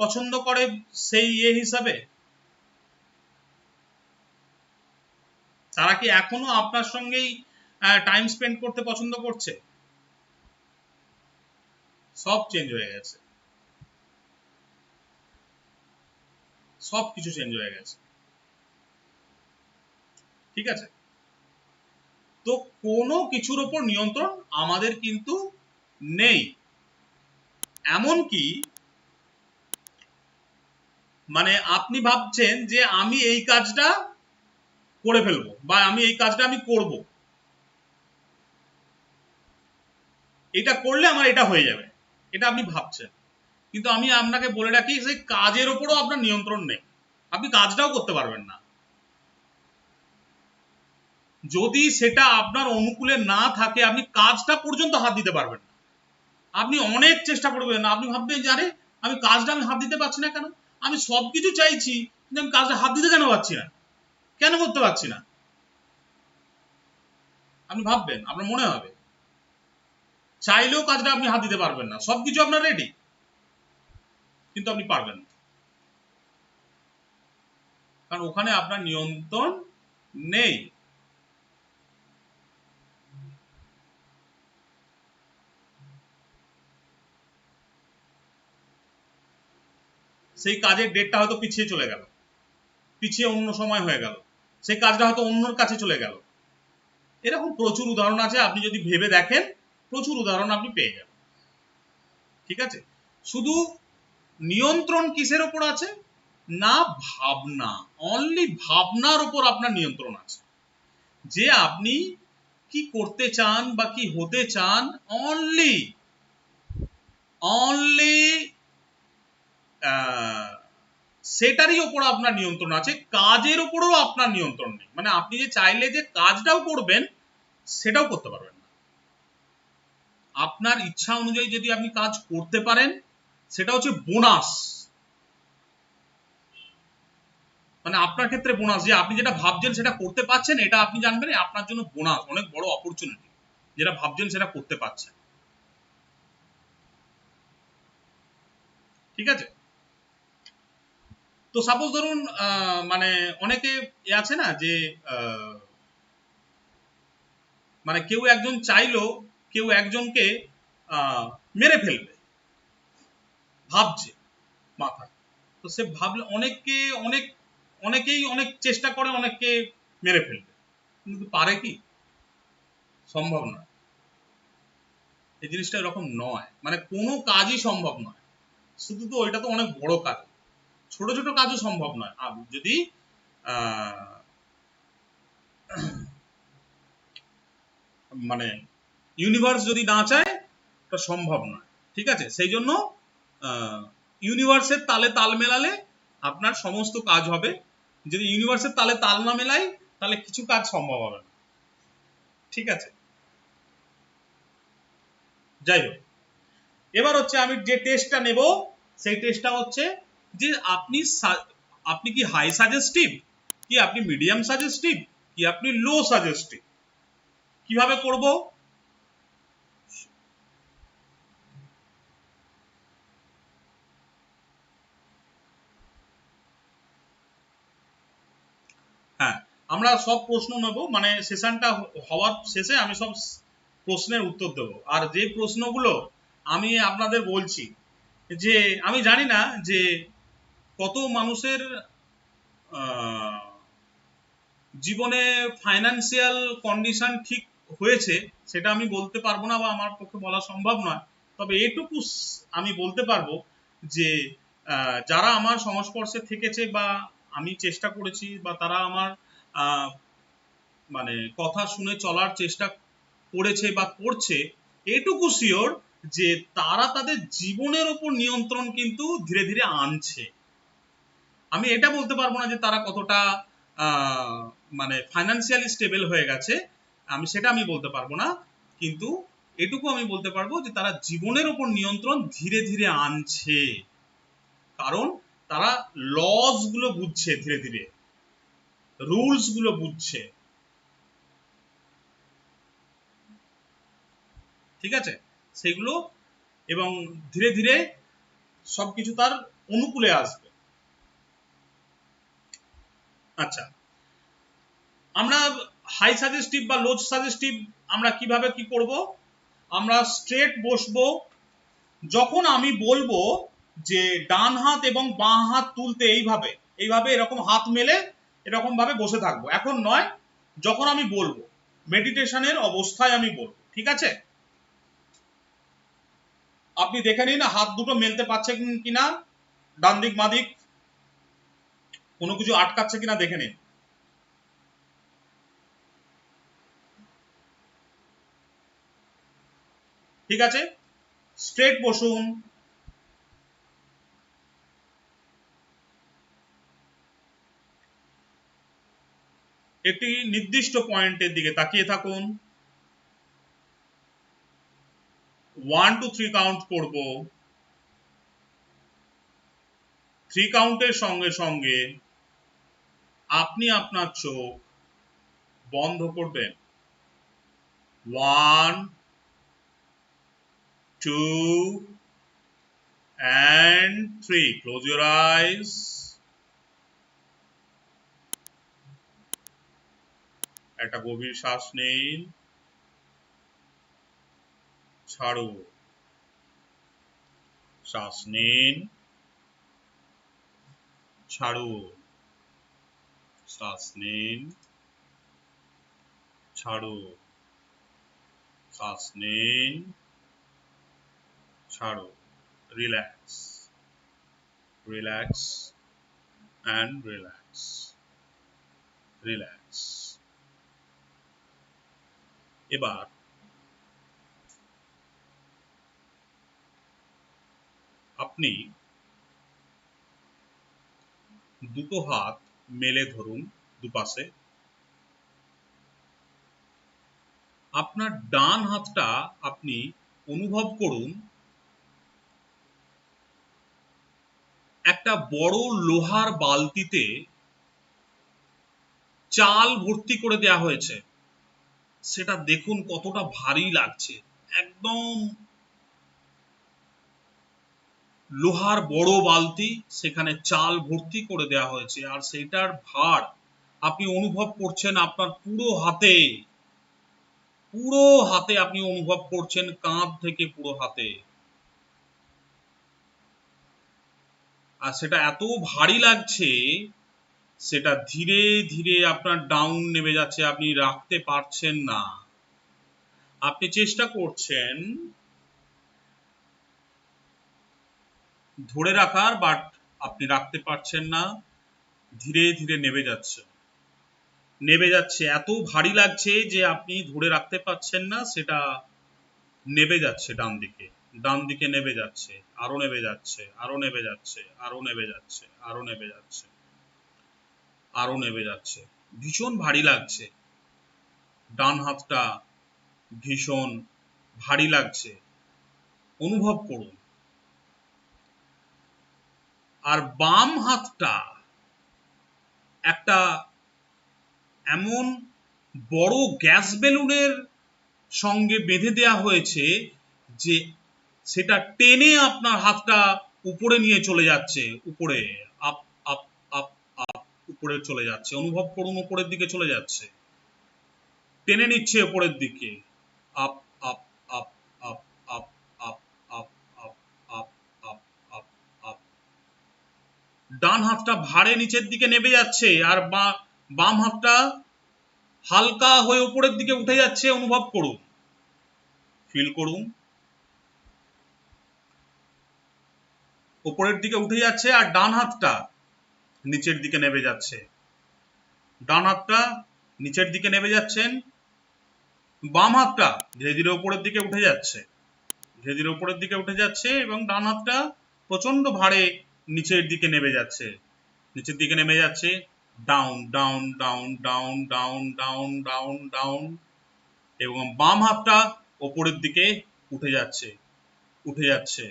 পছন্দ করে সেই হিসাবে? তারা কি এখনো আপনার সঙ্গেই টাইম স্পেন্ড করতে পছন্দ করছে? সব চেঞ্জ হয়ে গেছে, সব কিছু চেঞ্জ হয়ে গেছে। ঠিক আছে? তো কোনো কিছুর উপর নিয়ন্ত্রণ আমাদের কিন্তু নেই। এমনকি মানে আপনি ভাবছেন যে আমি এই কাজটা করে ফেলবো বা আমি এই কাজটা আমি করব, এটা করলে আমার এটা হয়ে যাবে, এটা আপনি ভাবছেন। কিন্তু আমি আপনাকে বলে রাখি সেই কাজের উপরও আপনার নিয়ন্ত্রণ নেই, আপনি কাজটাও করতে পারবেন না। যদি সেটা আপনার অনুকূলে না থাকে আপনি কাজটা পর্যন্ত হাত দিতে পারবেন না। আপনি অনেক চেষ্টা করবেন, আপনি ভাববেন যে আরে আমি কাজটা আমি হাত দিতে পারছি না কেন, আমি সবকিছু চাইছি কিন্তু আমি কাজটা হাত দিতে কেন পারছি না, কেন করতে পারছি না? আপনি ভাববেন, আপনার মনে হবে চাইলেও কাজটা আপনি হাত দিতে পারবেন না, সবকিছু আপনার রেডি কিন্তু আপনি পারবেন না, কারণ ওখানে আপনার নিয়ন্ত্রণ নেই। সেই কাজের ডেটটা হয়তো পিছিয়ে চলে গেল, পিছিয়ে অন্য সময় হয়ে গেল, সেই কাজটা হয়তো অন্যর কাছে চলে গেল। এরকম প্রচুর উদাহরণ আছে, আপনি যদি ভেবে দেখেন প্রচুর উদাহরণ আপনি পেয়ে যাবেন। ঠিক আছে? শুধু নিয়ন্ত্রণ কিসের উপর আছে না, ভাবনা, অনলি ভাবনার উপর আপনার নিয়ন্ত্রণ আছে, যে আপনি কি করতে চান বা কি হতে চান, অনলি সেটারই উপর আপনার নিয়ন্ত্রণ আছে, কাজের উপরও আপনার নিয়ন্ত্রণ নেই। মানে আপনি যে চাইলে যে কাজটাও করবেন সেটাও করতে পারবেন না। আপনার ইচ্ছা অনুযায়ী যদি আপনি কাজ করতে পারেন সেটা হচ্ছে বোনাস, মানে আপনার ক্ষেত্রে বোনাস, যে আপনি যেটা ভাবছেন সেটা করতে পারছেন, এটা আপনি জানবেন আপনার জন্য বোনাস, অনেক বড় অপরচুনিটি, যেটা ভাবছেন সেটা করতে পারছেন। ঠিক আছে? তো সাপোজ ধরুন মানে অনেকে আছে না যে মানে কেউ একজন চাইলো কেউ একজনকে মেরে ফেলবে, ভাবছে মাথায়, তো সে ভাবলে অনেকেই অনেক চেষ্টা করে অনেককে মেরে ফেলবে, কিন্তু পারে কি? সম্ভব নয়। এই জিনিসটা এরকম নয়, মানে কোনো কাজই সম্ভব নয়, শুধু তো ওইটা তো অনেক বড় কাজ, ছোট ছোট কাজও সম্ভব নয় যদি মানে ইউনিভার্স যদি না চায় তা সম্ভব নয়। ঠিক আছে? সেই জন্য ইউনিভার্সের তালে তাল মেলালে আপনার সমস্ত কাজ হবে, যদি ইউনিভার্সের তালে তাল না মেলাই তাহলে কিছু কাজ সম্ভব হবে না। ঠিক আছে, যাই হোক, এবার হচ্ছে আমি যে টেস্টটা নেব সেই টেস্টটা হচ্ছে যে আপনি কি হাই সাজেস্টিভ, কি আপনি মিডিয়াম সাজেস্টিভ, কি আপনি লো সাজেস্টিভ। কিভাবে করব? হ্যাঁ, আমরা সব প্রশ্ন নেব, মানে সেশনটা হওয়ার শেষে আমি সব প্রশ্নের উত্তর দেব। আর যে প্রশ্নগুলো আমি আপনাদের বলছি, যে আমি জানি না যে কত মানুষের জীবনে ফাইন্যান্সিয়াল কন্ডিশন ঠিক হয়েছে, সেটা আমি বলতে পারবো না বা আমার পক্ষে বলা সম্ভব নয়। তবে এটুকু আমি বলতে পারবো যে যারা আমার সংস্পর্শে থেকেছে বা আমি চেষ্টা করেছি বা তারা আমার মানে কথা শুনে চলার চেষ্টা করেছে বা করছে, এটুকু শিওর যে তারা তাদের জীবনের ওপর নিয়ন্ত্রণ কিন্তু ধীরে ধীরে আনছে। আমি এটা বলতে পারবো না যে তারা কতটা মানে ফাইন্যান্সিয়ালি স্টেবল হয়ে গেছে, সেটা আমি বলতে পারবো না, কিন্তু এটুকু আমি বলতে পারবো যে তারা জীবনের ওপর নিয়ন্ত্রণ ধীরে ধীরে আনছে, কারণ তারা লস গুলো বুঝছে, ধীরে ধীরে রুলস গুলো বুঝছে। ঠিক আছে, সেগুলো এবং ধীরে ধীরে সবকিছু তার অনুকূলে আসবে। আচ্ছা, আমরা হাই সাজেস্টিভ বা লো সাজেস্টিভ আমরা কিভাবে কি করব? আমরা স্ট্রেট বসবো। যখন আমি বলবো যে ডান হাত এবং বাঁ হাত তুলতে এইভাবে এইভাবে এরকম হাত মেলে এরকম ভাবে বসে থাকবো, এখন নয়, যখন আমি বলবো, মেডিটেশনের অবস্থায় আমি বলবো। ঠিক আছে, আপনি দেখে নিন হাত দুটো মেলতে পারছেন কিনা, ডান দিক বাঁ দিক কোনো কিছু আটকাচ্ছে কিনা দেখে নিন। ঠিক আছে, স্ট্রেট বসুন। একটি নির্দিষ্ট পয়েন্টের দিকে তাকিয়ে থাকুন। 1 to 3 কাউন্ট করব। 3 কাউন্টের সঙ্গে সঙ্গে আপনি আপনার চোখ বন্ধ করবেন। 1 2 and 3, close your eyes. একটা গভীর শ্বাস নিন, ছাড়ুন, শ্বাস নিন, ছাড়ুন, শ্বাস নিন, ছাড়ুন, শ্বাস নিন, ছাড়ুন। Relax, relax and relax, relax. এবার আপনি দুটো হাত মেলে ধরুন দুপাশে। আপনার ডান হাতটা আপনি অনুভব করুন একটা বড় লোহার বালতিতে চাল ভর্তি করে দেয়া হয়েছে। সেটা দেখুন কতটা ভারী লাগছে, একদম লোহার বড় বালতি, সেখানে চাল ভর্তি করে দেয়া হয়েছে, আর সেটার ভার আপনি অনুভব করছেন আপনার পুরো হাতে, পুরো হাতে আপনি অনুভব করছেন, কাঁধ থেকে পুরো হাতে। আর সেটা এত ভারী লাগছে, সেটা ধীরে ধীরে আপনার ডাউন নেমে যাচ্ছে, আপনি রাখতে পারছেন না। আপনি চেষ্টা করছেন ধরে রাখার, বাট আপনি রাখতে পারছেন না, ধীরে ধীরে নেমে যাচ্ছে, নেমে যাচ্ছে, এত ভারী লাগছে যে আপনি ধরে রাখতে পারছেন না, সেটা নেমে যাচ্ছে ডান দিকে, ডান দিকে নেমে যাচ্ছে, আরো নেমে যাচ্ছে, আরো নেমে যাচ্ছে, আরো নেমে যাচ্ছে, আরো নেমে যাচ্ছে, আরো নেমে যাচ্ছে, ভীষণ ভারী লাগছে, ডান হাতটা ভীষণ ভারী লাগছে, অনুভব করুন। আর বাম হাতটা একটা এমন বড় গ্যাস বেলুনের সঙ্গে বেঁধে দেয়া হয়েছে যে সেটা টেনে আপনার হাতটা উপরে নিয়ে চলে যাচ্ছে, উপরে আপ আপ আপ আপ উপরে চলে যাচ্ছে। অনুভব করুন, উপরের দিকে চলে যাচ্ছে, টেনে নিচ্ছে উপরের দিকে, up up up up up up up up up up up up. ডান হাতটা ভারে নিচের দিকে নেমে যাচ্ছে, আর বাম হাতটা হালকা হয়ে উপরের দিকে উঠে যাচ্ছে। অনুভব করুন, ফিল করুন, উপরের দিকে উঠে যাচ্ছে আর ডান হাতটা নিচের দিকে নেমে যাচ্ছে। ডান হাতটা নিচের দিকে নেমে যাচ্ছেন, বাম হাতটা ধীরে ধীরে উপরের দিকে উঠে যাচ্ছে, ধীরে ধীরে উপরের দিকে উঠে যাচ্ছে, এবং ডান হাতটা প্রচন্ড ভারে নিচের দিকে নেমে যাচ্ছে, নিচের দিকে নেমে যাচ্ছে। Down down down down down down down down, এবং বাম হাতটা উপরের দিকে উঠে যাচ্ছে, উঠে যাচ্ছে,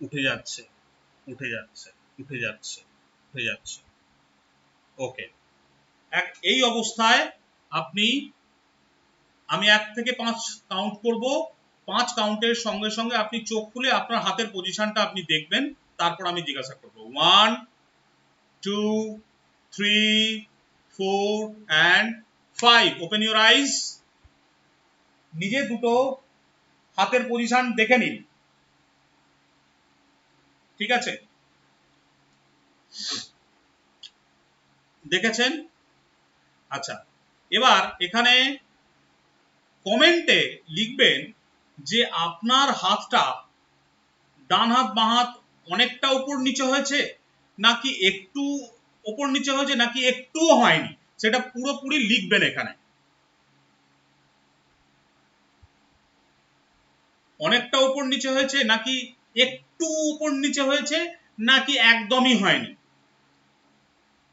উঠে যাচ্ছে, উঠে যাচ্ছে, উঠে যাচ্ছে, উঠে যাচ্ছে। ওকে, এই অবস্থায় আপনি, আমি 1 থেকে 5 কাউন্ট করব, 5 কাউন্টের সঙ্গে সঙ্গে আপনি চোখ খুলে আপনার হাতের পজিশনটা আপনি দেখবেন, তারপর আমি জিজ্ঞাসা করব। 1 2 3 4 and 5। Open your eyes. নিজে দুটো হাতের পজিশন দেখে নিন, ঠিক আছে? দেখেছেন? আচ্ছা, এবার এখানে কমেন্টে লিখবেন যে আপনার হাতটা, ডান হাত বাঁ হাত অনেকটা উপর নিচে হয়েছে, নাকি একটু উপর নিচে হয়েছে, নাকি একটুও হয়নি, সেটা পুরোপুরি লিখবেন এখানে। অনেকটা উপর নিচে হয়েছে, নাকি একটু উপর নিচে হয়েছে, নাকি একদমই হয়নি।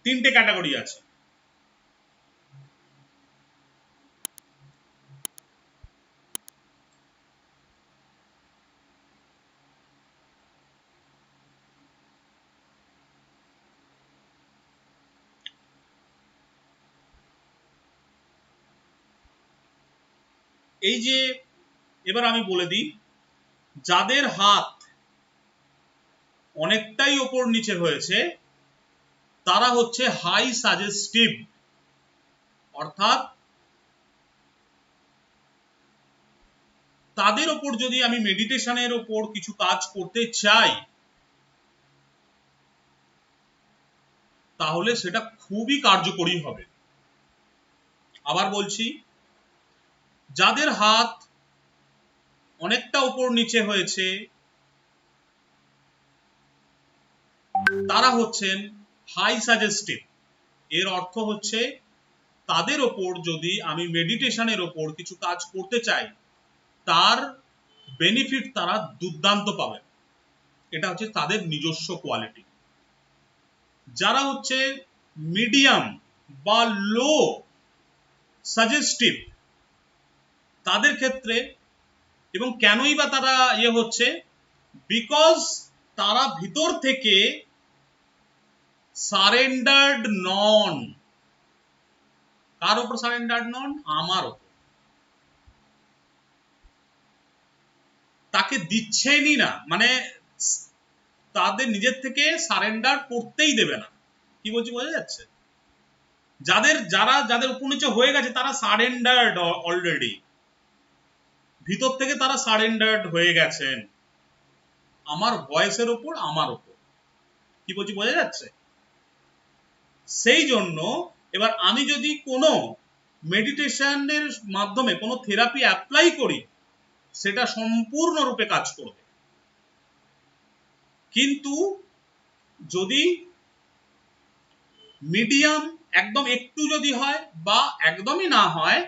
3টে ক্যাটাগরি আছে। এই যে, এবার আমি বলে দিই, যাদের হাত অনেকটাই ওপর নিচে হয়েছে তারা হচ্ছে হাই সাজেস্টিভ, অর্থাৎ তাদের ওপর যদি আমি মেডিটেশনের ওপর কিছু কাজ করতে চাই তাহলে সেটা খুবই কার্যকরী হবে। আবার বলছি, যাদের হাত অনেকটা উপর নিচে হয়েছে তারা হচ্ছেন হাই সাজেস্টিভ। এর অর্থ হচ্ছে তাদের ওপর যদি আমি মেডিটেশনের ওপর কিছু কাজ করতে চাই তার বেনিফিট তারা দুর্দান্ত পাবেন। এটা হচ্ছে তাদের নিজস্ব কোয়ালিটি। যারা হচ্ছে মিডিয়াম বা লো সাজেস্টিভ তাদের ক্ষেত্রে, এবং কেনই বা তারা হচ্ছে, বিকজ তারা ভিতর থেকে সারেন্ডার্ড নন। কার উপর সারেন্ডার্ড নন? আমার উপর। তাকে দিচ্ছেনই না, মানে তাদের নিজের থেকে সারেন্ডার করতেই দেবে না। কি বলছি বোঝা যাচ্ছে? যাদের উপর নিচে হয়ে গেছে তারা সারেন্ডার্ড অলরেডি, ভিতর থেকে তারা সারেন্ডার্ড হয়ে গেছেন আমার ভয়েসের উপর, আমার উপর। কি বলছি বোঝা যাচ্ছে? সেই জন্য এবার আমি যদি কোনো মেডিটেশনের মাধ্যমে কোনো থেরাপি অ্যাপ্লাই করি সেটা সম্পূর্ণরূপে কাজ করবে। কিন্তু যদি মিডিয়াম, একদম একটু যদি হয় বা একদমই না হয়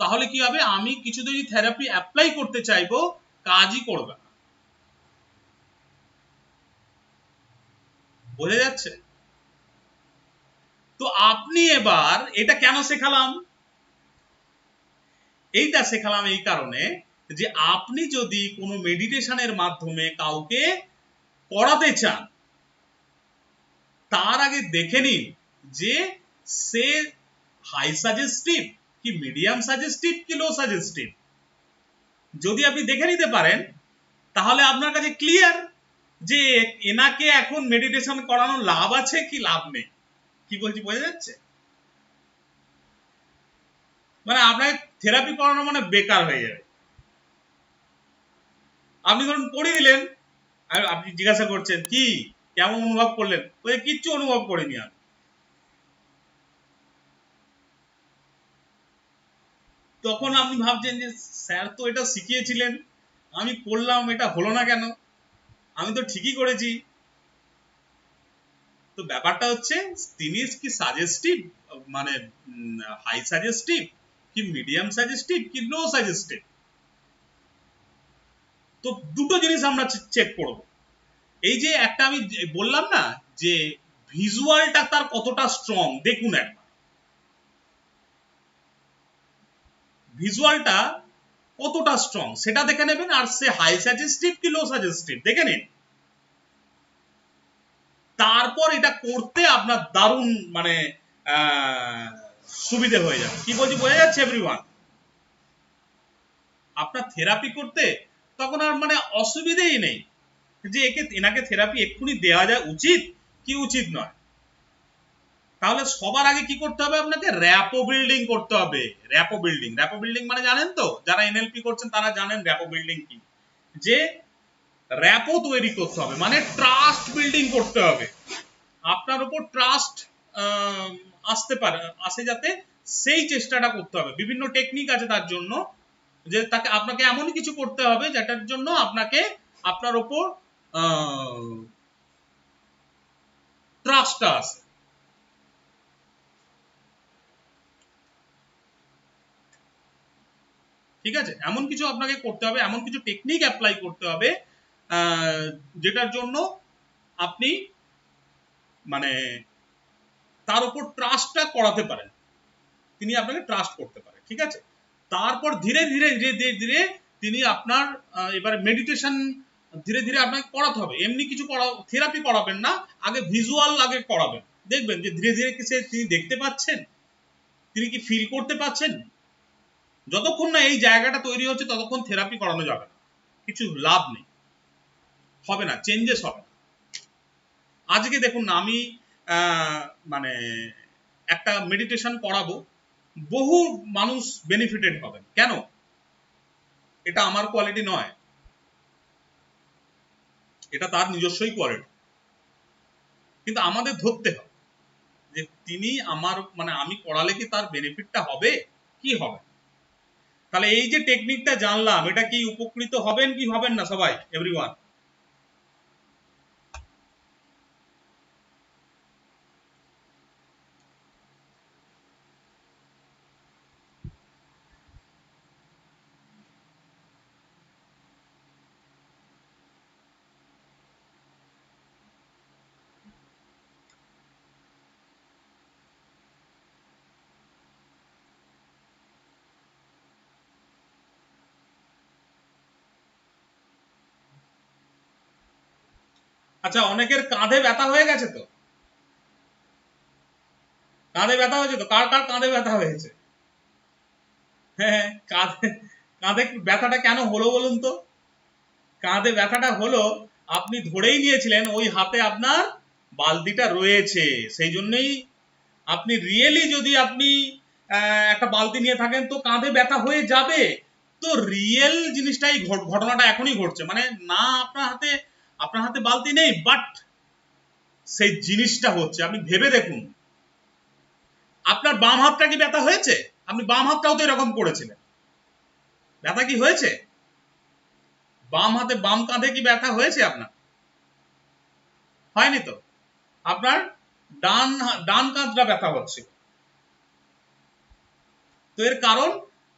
তাহলে কি হবে, আমি কিছু যদি থেরাপি অ্যাপ্লাই করতে চাইবো কাজই করবে না। বোঝা যাচ্ছে? তো আপনি এবার এটা কেন শেখালাম, এইটা শেখালাম এই কারণে যে আপনি যদি কোনো মেডিটেশনের মাধ্যমে কাউকে করাতে চান, তার আগে দেখে নিন যে সে হাই সাজেস্টিভ কি মিডিয়াম সাজেস্টিভ কি লো সাজেস্টিভ। যদি আপনি দেখে নিতে পারেন তাহলে আপনার কাছে ক্লিয়ার যে এনাকে এখন মেডিটেশন করানোর লাভ আছে কি লাভ নেই। কি বলছি বোঝা যাচ্ছে? মানে আপনাকে থেরাপি করানো মানে বেকার হয়ে যাবে। আপনি ধরুন পড়িয়ে দিলেন, আর আপনি জিজ্ঞাসা করছেন কি কেমন অনুভব করলেন, ওই কিচ্ছু অনুভব করিনি আমি। তখন আপনি ভাবছেন যে স্যার তো এটা শিখিয়েছিলেন, আমি করলাম, এটা হলো না কেন, আমি তো ঠিকই করেছি। তো ব্যাপারটা হচ্ছে তিনি কি সাজেস্টিভ, মানে হাই সাজেস্টিভ কি মিডিয়াম সাজেস্টিভ কি লো সাজেস্টিভ। তো দুটো জিনিস আমরা চেক করব। এই যে একটা আমি বললাম না যে ভিজুয়ালটা তার কতটা স্ট্রং, দেখুন একবার ভিজুয়ালটা কতটা স্ট্রং সেটা দেখে নেবেন, আর সে হাই সাজেস্টিভ কি লো সাজেস্টিভ দেখে নিন। তারপর এটা করতে আপনার দারুণ মানে সুবিধে হয়ে যাবে। কি বলছি বোঝা যাচ্ছে এভরিওয়ান? আপনার থেরাপি করতে তখন আর মানে অসুবিধেই নেই যে এনাকে থেরাপি এক্ষুনি দেওয়া যায় উচিত কি উচিত নয়। তাহলে সবার আগে কি করতে হবে? আপনাকে র্যাপো বিল্ডিং করতে হবে। র্যাপো বিল্ডিং মানে জানেন তো, যারা এনএলপি করছেন তারা জানেন র্যাপো বিল্ডিং কি। যে র্যাপো তৈরি করতে হবে মানে ট্রাস্ট বিল্ডিং করতে হবে। আপনার উপর ট্রাস্ট আসে যাতে সেই চেষ্টাটা করতে হবে। বিভিন্ন টেকনিক আছে তার জন্য, যে আপনাকে এমন কিছু করতে হবে যেটার জন্য আপনার উপর ট্রাস্টটা আসে। ঠিক আছে? এমন কিছু আপনাকে করতে হবে, এমন কিছু টেকনিক অ্যাপ্লাই করতে হবে যেটার জন্য আপনি মানে তার উপর ট্রাস্টটা করাতে পারেন, তিনি আপনাকে ট্রাস্ট করতে পারে। ঠিক আছে? তারপর ধীরে ধীরে তিনি আপনার এবারে মেডিটেশন ধীরে ধীরে আপনাকে করাতে হবে। এমনি কিছু থেরাপি করাবেন না, আগে ভিজুয়াল আগে করাবেন। দেখবেন যে ধীরে ধীরে তিনি দেখতে পাচ্ছেন, তিনি কি ফিল করতে পাচ্ছেন। যতক্ষণ না এই জায়গাটা তৈরি হচ্ছে ততক্ষণ থেরাপি করানো যাবে না, কিছু লাভ নেই, হবে না, চেঞ্জেস হবে না। আজকে দেখুন না, আমি মানে একটা মেডিটেশন করাবো, বহু মানুষ বেনিফিটেড হবেন। কেন? এটা আমার কোয়ালিটি নয়, এটা তার নিজস্বই কোয়ালিটি, কিন্তু আমাদের ধরতে হবে যে তিনি আমি করালে কি তার বেনিফিটটা হবে কি হবে। তাহলে এই যে টেকনিকটা জানলাম, এটা কি উপকৃত হবেন কি হবেন না সবাই, এভরিওয়ান? আচ্ছা, অনেকের কাঁধে ব্যথা হয়ে গেছে তো, কাঁধে ব্যথা হয়েছে তো, কার কার কাঁধে ব্যথা হয়েছে? হ্যাঁ, কাঁধে ব্যথাটা কেন হলো বলুন তো? কাঁধে ব্যথাটা হলো আপনি ধরেই নিয়েছিলেন ওই হাতে আপনার বালতিটা রয়েছে, সেই জন্যই আপনি রিয়েলি যদি আপনি একটা বালতি নিয়ে থাকেন তো কাঁধে ব্যথা হয়ে যাবে। তো রিয়েল জিনিসটাই ঘটনাটা এখনই ঘটছে, মানে না আপনার হাতে বালতি নেই, বাট সেই জিনিসটা হচ্ছে। আপনি ভেবে দেখুন, আপনার বাম হাতটা কি ব্যথা হয়েছে? আপনি বাম হাতটাও তো এরকম করেছিলেন, ব্যথা কি হয়েছে? বাম হাতে বাম কাঁধে কি ব্যথা হয়েছে আপনার? হয়নি তো। আপনার ডান কাঁধটা ব্যথা হচ্ছে। তো এর কারণ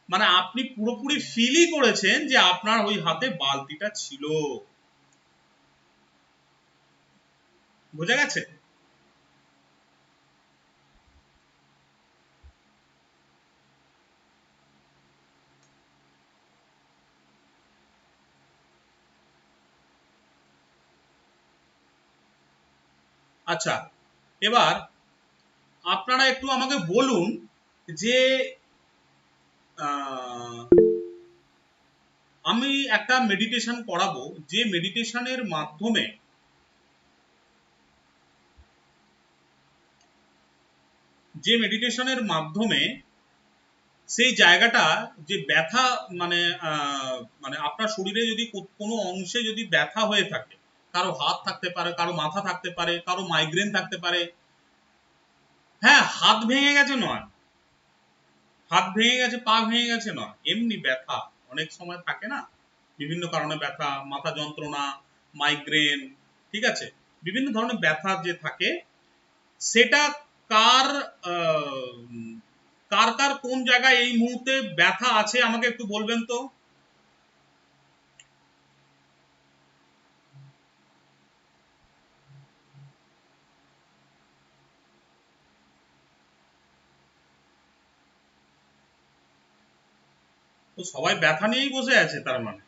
মানে আপনি পুরোপুরি ফিলই করেছেন যে আপনার ওই হাতে বালতিটা ছিল। বোঝা গেছে? আচ্ছা, এবার আপনারা একটু আমাকে বলুন যে আমি একটা মেডিটেশন করাবো, যে মেডিটেশনের মাধ্যমে সেই জায়গাটা যে ব্যথা মানে মানে আপনার শরীরে যদি কোনো অংশে যদি ব্যথা হয়ে থাকে, কারো হাত থাকতে পারে, কারো মাথা থাকতে পারে, কারো মাইগ্রেন থাকতে পারে, হ্যাঁ হাত ভেঙে গেছে নয়, হাত ভেঙে গেছে, পা ভেঙে গেছে নয়, এমনি ব্যথা অনেক সময় থাকে না, বিভিন্ন কারণে ব্যথা, মাথা যন্ত্রণা, মাইগ্রেন, ঠিক আছে, বিভিন্ন ধরনের ব্যথা যে থাকে, সেটা কার কার কার কোন জায়গায় এই মুহূর্তে ব্যথা আছে আমাকে একটু বলবেন তো। তো সবাই ব্যথা নিয়েই বসে আছে, তার মানে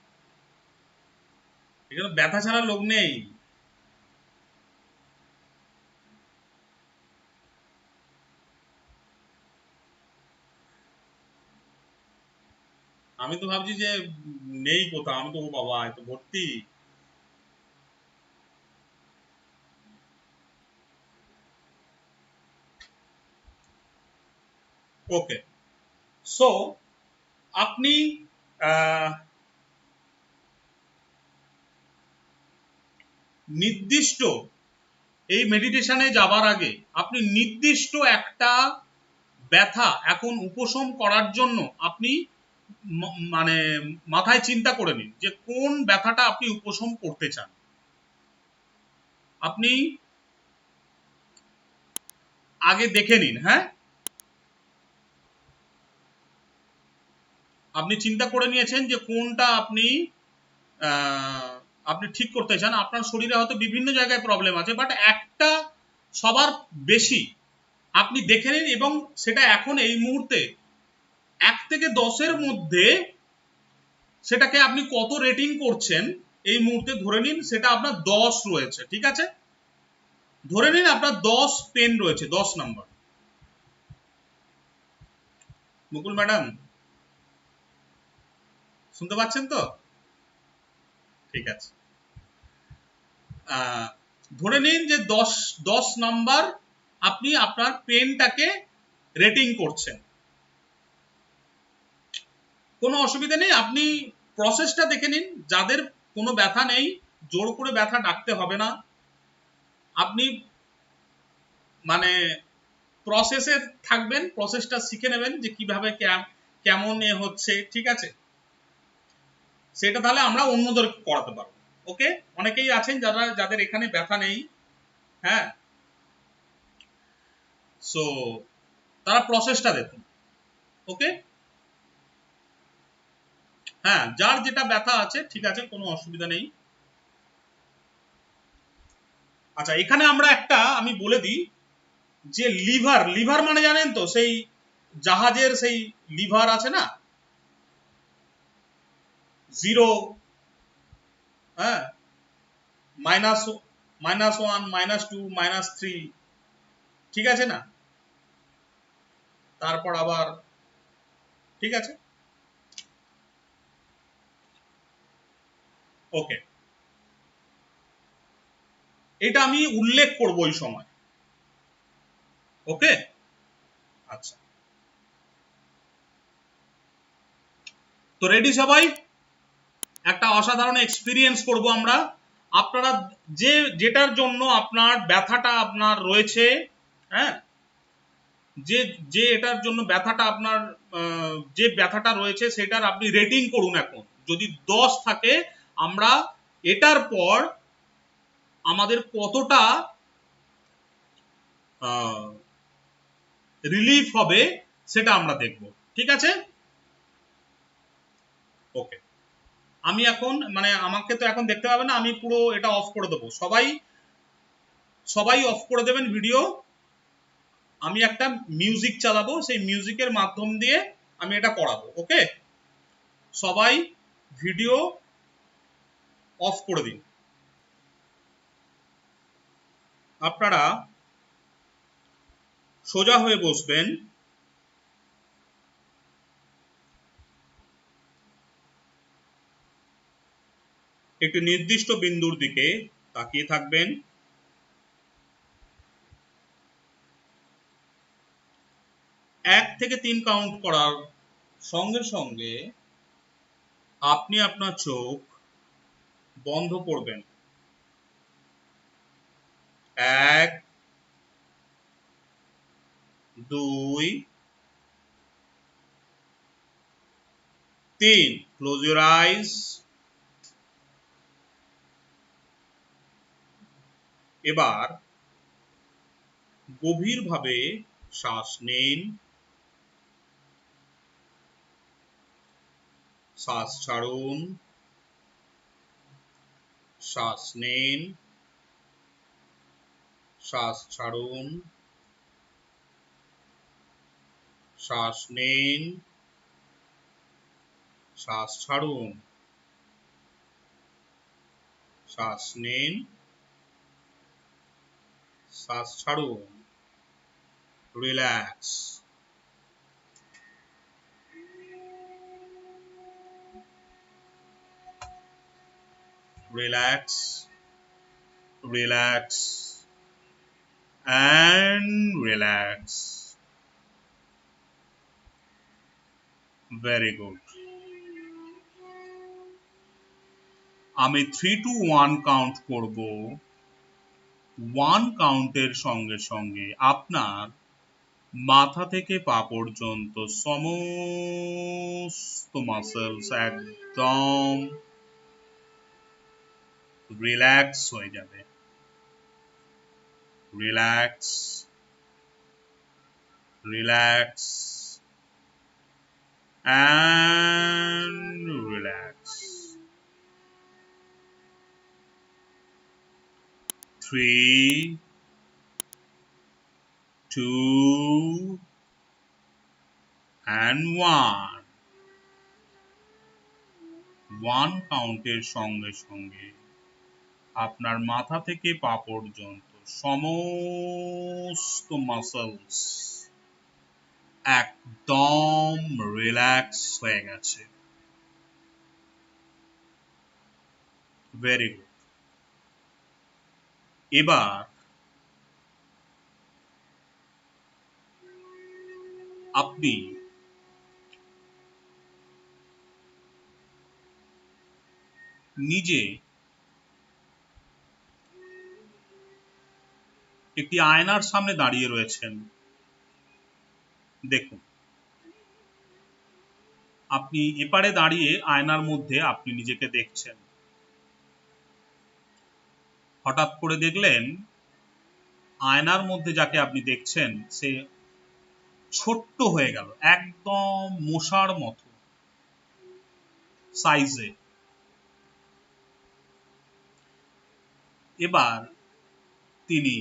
এখানে ব্যথা ছাড়া লোক নেই। আমি তো ভাবছি যে নেই কোথাও, আমি তো ও বাবা এত ভর্তি। ওকে, সো আপনি নির্দিষ্ট এই মেডিটেশনে যাবার আগে আপনি নির্দিষ্ট একটা ব্যথা এখন উপশম করার জন্য আপনি মানে মাথায় চিন্তা করে নিন যে কোন ব্যথাটা আপনি উপশম করতে চান। আপনি আগে দেখে নিন, হ্যাঁ আপনি চিন্তা করে নিয়েছেন যে কোনটা আপনি আপনি ঠিক করতে চান। আপনার শরীরে হয়তো বিভিন্ন জায়গায় প্রবলেম আছে, বাট একটা সবার বেশি আপনি দেখে নিন, এবং সেটা এখন এই মুহূর্তে 1 থেকে 10-এর মধ্যে সেটাকে আপনি কত রেটিং করছেন এই মুহূর্তে ধরে নিন সেটা আপনার 10 রয়েছে, ঠিক আছে, ধরে নিন আপনার 10 পেন রয়েছে, 10 নাম্বার। মুকুল ম্যাডাম শুনতে পাচ্ছেন তো? ঠিক আছে, ধরে নিন যে 10 নাম্বার আপনি আপনার পেনটাকে রেটিং করছেন, কোনো অসুবিধা নেই, আপনি প্রসেসটা দেখে নিন। যাদের কোনো ব্যথা নেই জোর করে ব্যথা ডাকতে হবে না, আপনি মানে প্রসেসে থাকবেন, প্রসেসটা শিখে নেবেন যে কিভাবে কেমন এ হচ্ছে, ঠিক আছে, সেটা তাহলে আমরা অন্যদের করাতে পারবো। ওকে, অনেকেই আছেন যাদের এখানে ব্যথা নেই, হ্যাঁ, সো তারা প্রসেসটা দেখুন। ওকে, হ্যাঁ যার যেটা ব্যথা আছে ঠিক আছে, কোনো অসুবিধা নেই। আচ্ছা, এখানে আমরা একটা আমি বলে দিই যে লিভার মানে জানেন তো, সেই জাহাজের সেই লিভার আছে না, 0, হ্যাঁ, -1, -2, -3, ঠিক আছে না, তারপর আবার, ঠিক আছে, ওকে, এটা আমি উল্লেখ করব ওই সময়। ওকে, আচ্ছা, তো রেডি সবাই? একটা অসাধারণ এক্সপিরিয়েন্স করব আমরা। আপনারা যেটার জন্য আপনার ব্যথাটা আপনার রয়েছে, হ্যাঁ, যে এটার জন্য ব্যথাটা আপনার যে ব্যথাটা রয়েছে সেটার আপনি রেটিং করুন। এখন যদি 10 থাকে, আমরা এটার পর আমাদের কতটা রিলিফ হবে সেটা আমরা দেখব, ঠিক আছে। ওকে, আমি এখন মানে আমাকে তো এখন দেখতে পাবে না, আমি পুরো এটা অফ করে দেবো, সবাই অফ করে দেবেন ভিডিও। আমি একটা মিউজিক চালাবো, সেই মিউজিকের মাধ্যম দিয়ে আমি এটা করাবো। ওকে, সবাই ভিডিও অফ করে দিন। আপনারা সোজা হয়ে বসবেন। একটি নির্দিষ্ট বিন্দুর দিকে তাকিয়ে থাকবেন। 1 থেকে 3 কাউন্ট করার সঙ্গে সঙ্গে আপনি আপনার চোখ বন্ধ করবেন। 1, 2, 3। Close your eyes. এবার গভীরভাবে শ্বাস নিন, শ্বাস ছাড়ুন, শ্বাস নিন, শ্বাস ছাড়ুন, শ্বাস নিন, শ্বাস ছাড়ুন, শ্বাস নিন, শ্বাস ছাড়ুন। Relax. Relax, relax, and relax. Very good. আমি 3 to 1 কাউন্ট করব। 1 কাউন্টের সঙ্গে সঙ্গে আপনার মাথা থেকে পা পর্যন্ত সমস্ত মাসেলস একদম রিল্যাক্স হয়ে যাবে। Relax, relax, and relax. 3, 2, and 1. 1 কাউন্টের সঙ্গে সঙ্গে আপনার মাথা থেকে পা পর্যন্ত সমস্ত মাসলস একদম রিল্যাক্স হয়ে গেছে। Very good. এবার আপনি নিজে একটি আয়নার সামনে দাঁড়িয়ে রয়েছেন। দেখুন, আপনি এপারে দাঁড়িয়ে আয়নার মধ্যে আপনি নিজেকে দেখছেন। হঠাৎ করে দেখলেন আয়নার মধ্যে যাকে আপনি দেখছেন সে ছোট্ট হয়ে গেল, একদম মশার মতো সাইজে। এবার তিনি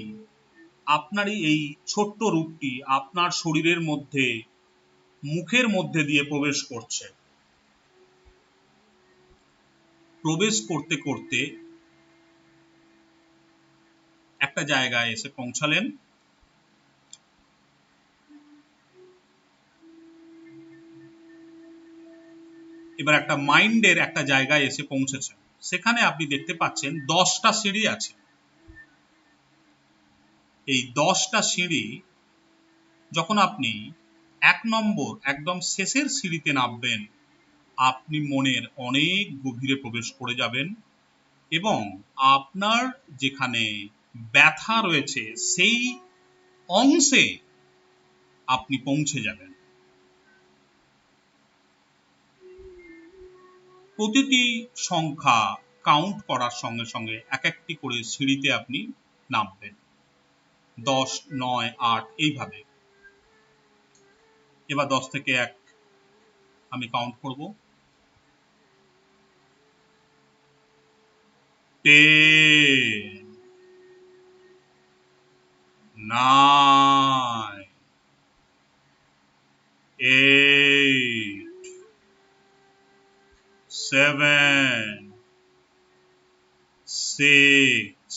আপনারই এই ছোট্ট রূপটি আপনার শরীরের মধ্যে, মুখের মধ্যে দিয়ে প্রবেশ করছে। প্রবেশ করতে করতে একটা জায়গায় এসে পৌঁছালেন। এবার একটা মাইন্ডের একটা জায়গায় এসে পৌঁছেছেন। সেখানে আপনি দেখতে পাচ্ছেন 10টা সিঁড়ি আছে। এই 10টা সিঁড়ি যখন আপনি 1 নম্বর একদম শেষের সিঁড়িতে নামবেন, আপনি মনের অনেক গভীরে প্রবেশ করে যাবেন এবং আপনার যেখানে ব্যথা রয়েছে সেই অংশে আপনি পৌঁছে যাবেন। প্রতিটি সংখ্যা কাউন্ট করার সঙ্গে সঙ্গে এক একটি করে সিঁড়িতে আপনি নামবেন। 10, 9, 8 এইভাবে। এবার 10 থেকে 1 আমি কাউন্ট করব। 10, 9, 8, 7, 6,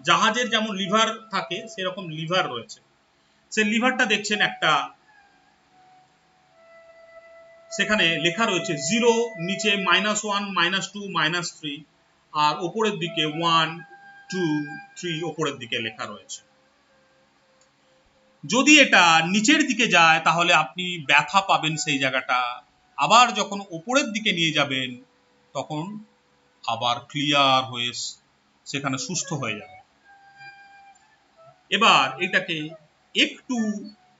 জাহাজের যেমন লিভার থাকে সেরকম লিভার রয়েছে। সেই লিভারটা দেখছেন একটা, সেখানে লেখা রয়েছে 0, নিচে -1, -2, -3, আর উপরের দিকে 1, 2, 3 উপরের দিকে লেখা রয়েছে। যদি এটা নিচের দিকে যায় তাহলে আপনি ব্যথা পাবেন সেই জায়গাটা, আবার যখন উপরের দিকে নিয়ে যাবেন তখন আবার ক্লিয়ার হয়ে সেখানে সুস্থ হয়ে যাবে। এবার এটাকে একটু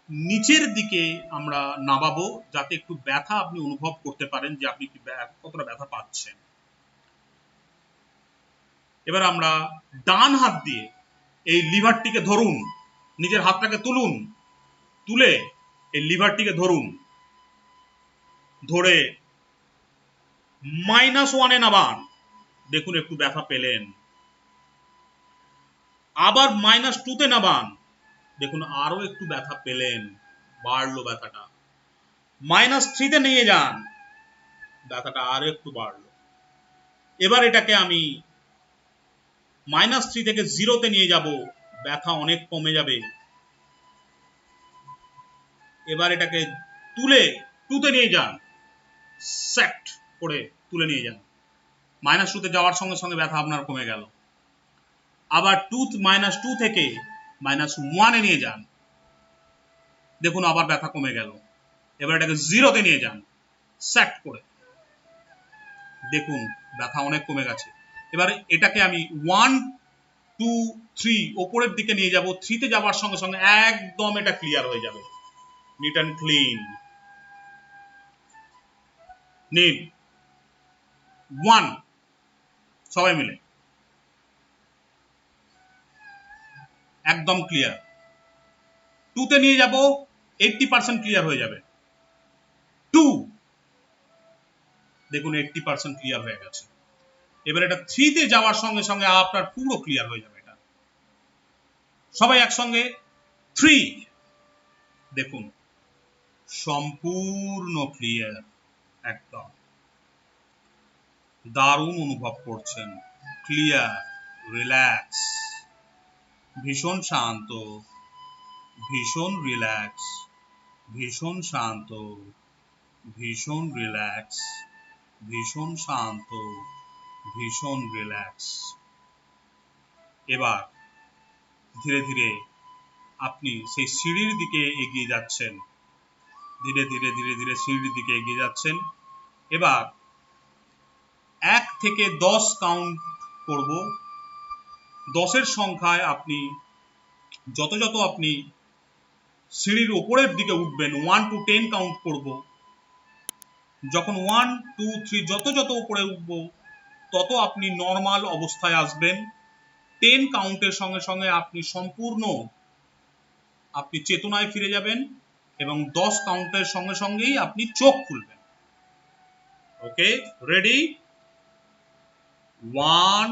নিচের দিকে আমরা নামাবো যাতে একটু ব্যথা আপনি অনুভব করতে পারেন যে আপনি কতটা ব্যথা পাচ্ছেন। এবার আমরা ডান হাত দিয়ে এই লিভারটিকে ধরুন, নিজের হাতটাকে তুলুন, তুলে এই লিভারটিকে ধরুন, ধরে -1 নামান, দেখুন একটু ব্যথা পেলেন। আবার -2 নামান, দেখুন আরো একটু ব্যথা পেলেন, বাড়লো ব্যথাটা। -3 নিয়ে যান, ব্যথাটা আরো একটু বাড়লো। এবার এটাকে আমি -3 থেকে 0 নিয়ে যাব, ব্যথা অনেক কমে যাবে। এবার এটাকে তুলে 2 নিয়ে যান, সেট করে তুলে নিয়ে যান, -2 যাওয়ার সঙ্গে সঙ্গে ব্যথা আপনার কমে গেল। আবার -2 থেকে -1 নিয়ে যান, দেখুন আবার ব্যথা কমে গেল। এবার এটাকে 0 নিয়ে যান, সেট করে দেখুন ব্যথা অনেক কমে গেছে। এবার এটাকে আমি 1, 2, 3 উপরের দিকে নিয়ে যাব, 3 যাওয়ার সঙ্গে সঙ্গে একদম এটা ক্লিয়ার হয়ে যাবে, নিট অ্যান্ড ক্লিন। নিন 1, সবাই মিলে একদম ক্লিয়ার। 2 নিয়ে যাব, 80% ক্লিয়ার হয়ে যাবে। 2, দেখুন 80% ক্লিয়ার হয়ে গেছে। এবার এটা 3 যাওয়ার সঙ্গে সঙ্গে আপনার পুরো ক্লিয়ার হয়ে যাবে। এটা সবাই একসঙ্গে 3, দেখুন সম্পূর্ণ ক্লিয়ার, একদম দারুণ অনুভব করছেন, ক্লিয়ার, রিল্যাক্স, ভীষণ শান্ত, ভীষণ রিল্যাক্স, ভীষণ শান্ত, ভীষণ রিল্যাক্স, ভীষণ শান্ত, ভীষণ রিল্যাক্স। এবার ধীরে ধীরে আপনি সেই সিঁড়ির দিকে এগিয়ে যাচ্ছেন, ধীরে ধীরে ধীরে ধীরে সিঁড়ির দিকে এগিয়ে যাচ্ছেন। এবার 1 থেকে 10 কাউন্ট করব। 10-এর সংখ্যায় আপনি যত যত আপনি সিঁড়ির উপরের দিকে উঠবেন, 1 to 10 কাউন্ট করব। যখন 1, 2, 3 যত যত উপরে উঠবো তত আপনি নর্মাল অবস্থায় আসবেন। 10 কাউন্টের সঙ্গে সঙ্গে আপনি সম্পূর্ণ আপনি চেতনায় ফিরে যাবেন এবং 10 কাউন্টের সঙ্গে সঙ্গেই আপনি চোখ খুলবেন। ওকে, ready? 1,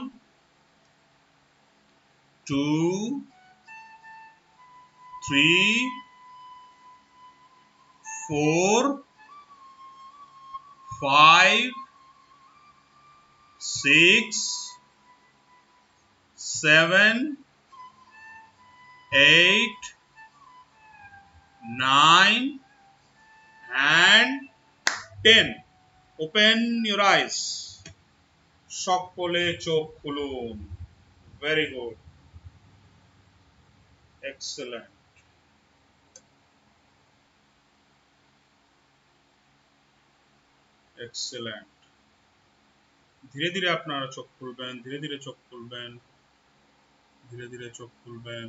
2, 3, 4, 5, 6, 7, 8, 9 and 10. Open your eyes. সকলে চোখ খুলুন। Very good. Excellent. Excellent. ধীরে ধীরে আপনারা চোখ খুলবেন, ধীরে ধীরে চোখ খুলবেন, ধীরে ধীরে চোখ খুলবেন।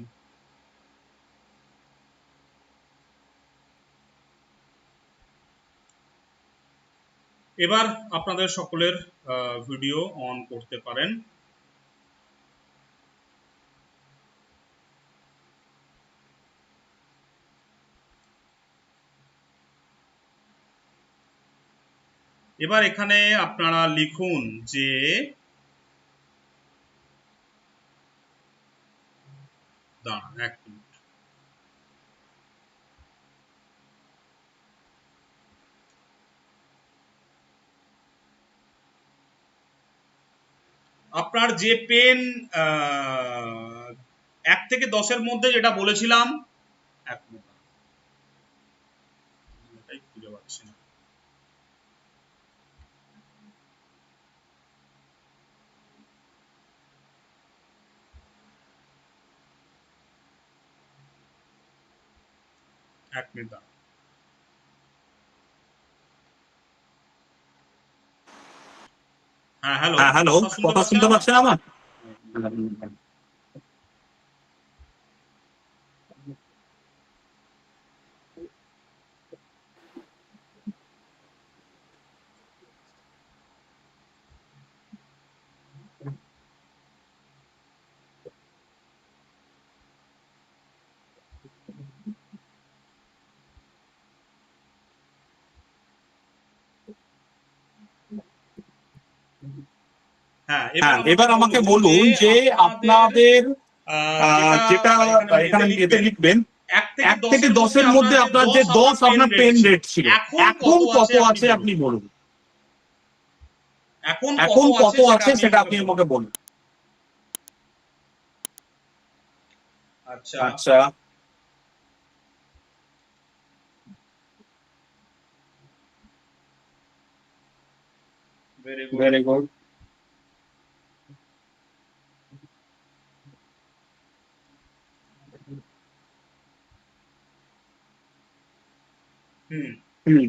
এবার আপনাদের সকলের ভিডিও অন করতে পারেন। এবার এখানে আপনারা লিখুন যে দাঁড়ান 1 মিনিট। আপনার যে পেন 1 থেকে 10-এর মধ্যে যেটা বলেছিলাম, এক মিনিট, এটাই খুঁজে পাচ্ছি না। এক মিনিট দাঁড়ান। হ্যাঁ হ্যালো, হ্যাঁ হ্যালো, কথা শুনতে পাচ্ছেন আমার? হ্যাঁ, হ্যাঁ, এবার আমাকে বলুন যে আপনাদের যেটা এখানে এতে লিখবেন 1 থেকে 10-এর মধ্যে আপনার যে 10 আপনার পেন রেট ছিল, এখন কত আছে আপনি বলুন। এখন কত আছে সেটা আপনি আমাকে বলুন। আচ্ছা, আচ্ছা, ভেরি গুড। Very good. হুম, হুম,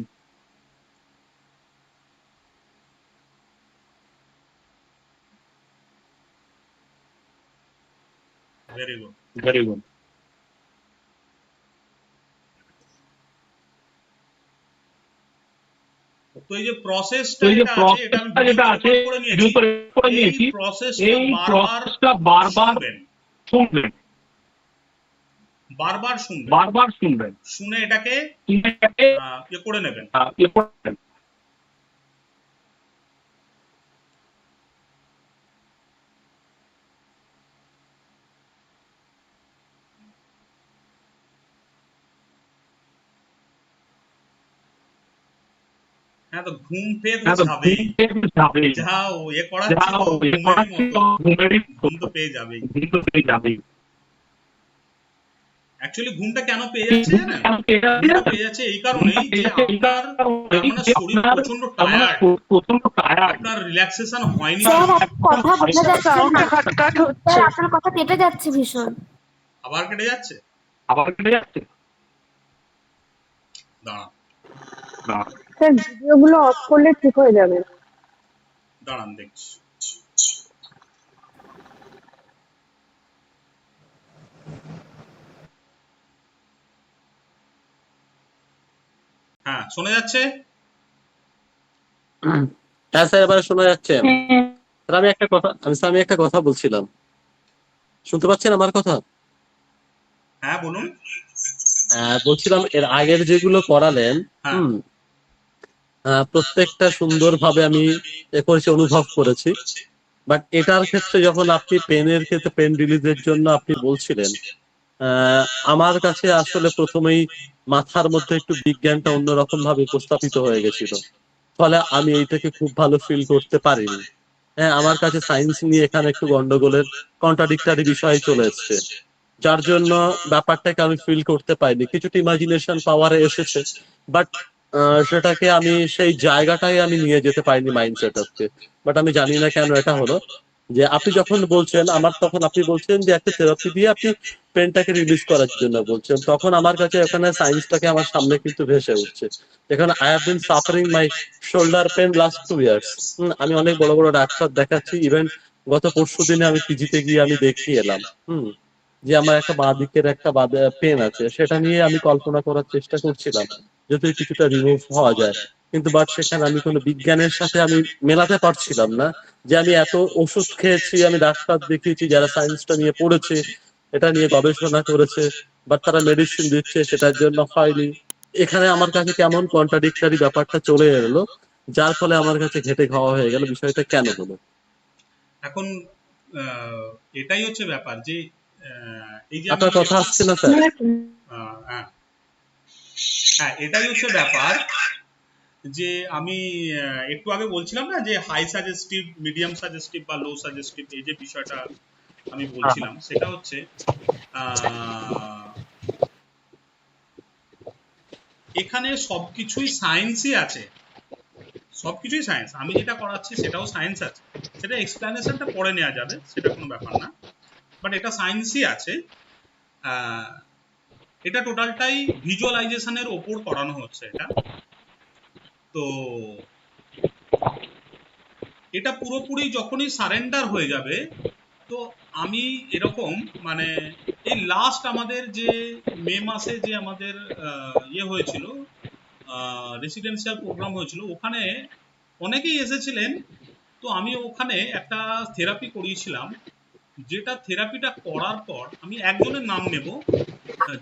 ভেরি গুড। Very good. তো এই যে প্রসেসটা তো এই যে যেটা আছে, এটা আমি প্রসেসটা যেটা আছে ভিডিও করে নিয়েছি, এই প্রসেসটা এই বারবার প্রসেসটা বারবার শুনবেন, শুনবেন, বারবার শুনবেন, বারবার শুনবেন, শুনে এটাকে এটাকে ইয়ে করে নেবেন। ইয়ে করবেন। হ্যাঁ, তো ঘুম পেয়ে তো হ্যাঁ, তো যাবেই, ঘুম পেয়ে যাবেই, যাও এ করাচ্ছি যাও তো এ ঘুমেরই করাচ্ছি মতো, তো ঘুমেরই ঘুম তো পেয়ে যাবেই। ঘুম তো পেয়ে যাবেই। অ্যাকচুয়ালি ঘুমটা কেন পেয়ে যাচ্ছে জানেন? ঘুমটা পেয়ে যাচ্ছে এই কারণেই যে আপনার মানে শরীর প্রচন্ড টায়ার্ড, প্রচন্ড টায়ার্ড, আপনার রিল্যাক্সেশন হয়নি। কথা বোঝা যাচ্ছে সাউন্ড না। কাট হচ্ছে। স্যার, আপনার কথা কেটে যাচ্ছে ভীষণ। আবার কেটে যাচ্ছে, আবার কেটে যাচ্ছে। দাঁড়ান স্যার, ভিডিওগুলো অফ করলে ঠিক হয়ে যাবে। দাঁড়ান দেখছি। হ্যাঁ, শোনা যাচ্ছে? হ্যাঁ স্যার, এবারে শোনা যাচ্ছে। স্যার আমি একটা কথা বলছিলাম, শুনতে পাচ্ছেন আমার কথা? হ্যাঁ বলুন। বলছিলাম এর আগের যেগুলো করালেন, হ্যাঁ, প্রত্যেকটা সুন্দরভাবে আমি এ করেছি, অনুভব করেছি। বাট এটার ক্ষেত্রে যখন আপনি পেনের ক্ষেত্রে পেন রিলিজের জন্য আপনি বলছিলেন, আমার কাছে আসলে প্রথমেই মাথার মধ্যে একটু বিজ্ঞানটা অন্যরকম ভাবে উপস্থাপিত হয়ে গেছিল, ফলে আমি এইটাকে খুব ভালো ফিল করতে পারিনি। হ্যাঁ, আমার কাছে সায়েন্স নিয়ে এখানে একটু গন্ডগোলের কন্ট্রাডিক্টরি বিষয় চলে এসছে, যার জন্য ব্যাপারটাকে আমি ফিল করতে পাইনি। কিছুটা ইমাজিনেশন পাওয়ারে এসেছে, বাট সেটাকে আমি সেই জায়গাটাই আমি নিয়ে যেতে পারিনি মাইন্ডসেট আপকে। বাট আমি জানি না কেন এটা হলো, যে আপনি যখন বলছেন আমার, তখন আপনি বলছেন যে একটা থেরাপি দিয়ে আপনি পেনটাকে রিলিজ করার জন্য বলছেন, তখন আমার কাছে এখানে সায়েন্সটাকে আমার সামনে কিন্তু ভেসে উঠছে। এখানে I have been suffering my shoulder pain last 2 years। আমি অনেক বড় বড় ডাক্তার দেখাচ্ছি, ইভেন গত পরশুদিনে আমি পিজিতে গিয়ে আমি দেখিয়ে এলাম যে আমার একটা বাঁ দিকের একটা পেন আছে, সেটা নিয়ে আমি কল্পনা করার চেষ্টা করছিলাম যদি কিছুটা রিমুভ হওয়া যায়। কিন্তু বাট সেখানে আমি কোনো বিজ্ঞানের সাথে আমি মেলাতে পারছিলাম না, যে আমি এত ওষুধ খেয়েছি, আমি ডাক্তার দেখিয়েছি যারা সায়েন্সটা নিয়ে পড়েছে, এটা নিয়ে গবেষণা করেছে, বাট তারা মেডিসিন দিচ্ছে, সেটার জন্য হয়নি। এখানে আমার কাছে কেমন কন্ট্রাডিক্টরি ব্যাপারটা চলে এলো, যার ফলে আমার কাছে ঘেটে খাওয়া হয়ে গেল বিষয়টা কেন হলো। এখন এটাই হচ্ছে ব্যাপার যে এই যে আপনার কথা আসছে না স্যার? হ্যাঁ, এটাই হচ্ছে ব্যাপার যে আমি একটু আগে বলছিলাম না যে হাই সাজেস্টিভ, মিডিয়াম সাজেস্টিভ বা লো সাজেস্টিভ, এই যে বিষয়টা আমি বলছিলাম সেটা হচ্ছে আহ, এখানে সবকিছুই সায়েন্সই আছে, সবকিছুই সায়েন্স। আমি যেটা করাচ্ছি সেটাও সায়েন্স আছে, সেটা এক্সপ্লেনেশনটা পরে নেওয়া যাবে, সেটা কোনো ব্যাপার না, বাট এটা সায়েন্সই আছে। এটা টোটালটাই ভিজুয়ালাইজেশনের ওপর করানো হচ্ছে এটা। তো এটা পুরোপুরি যখনই সারেন্ডার হয়ে যাবে, তো আমি এরকম মানে এই লাস্ট আমাদের যে মে মাসে যে আমাদের ইয়ে হয়েছিল, রেসিডেন্সিয়াল প্রোগ্রাম হয়েছিল, ওখানে অনেকেই এসেছিলেন। তো আমি ওখানে একটা থেরাপি করিয়েছিলাম, যেটা থেরাপিটা করার পর আমি একজনের নাম নেব,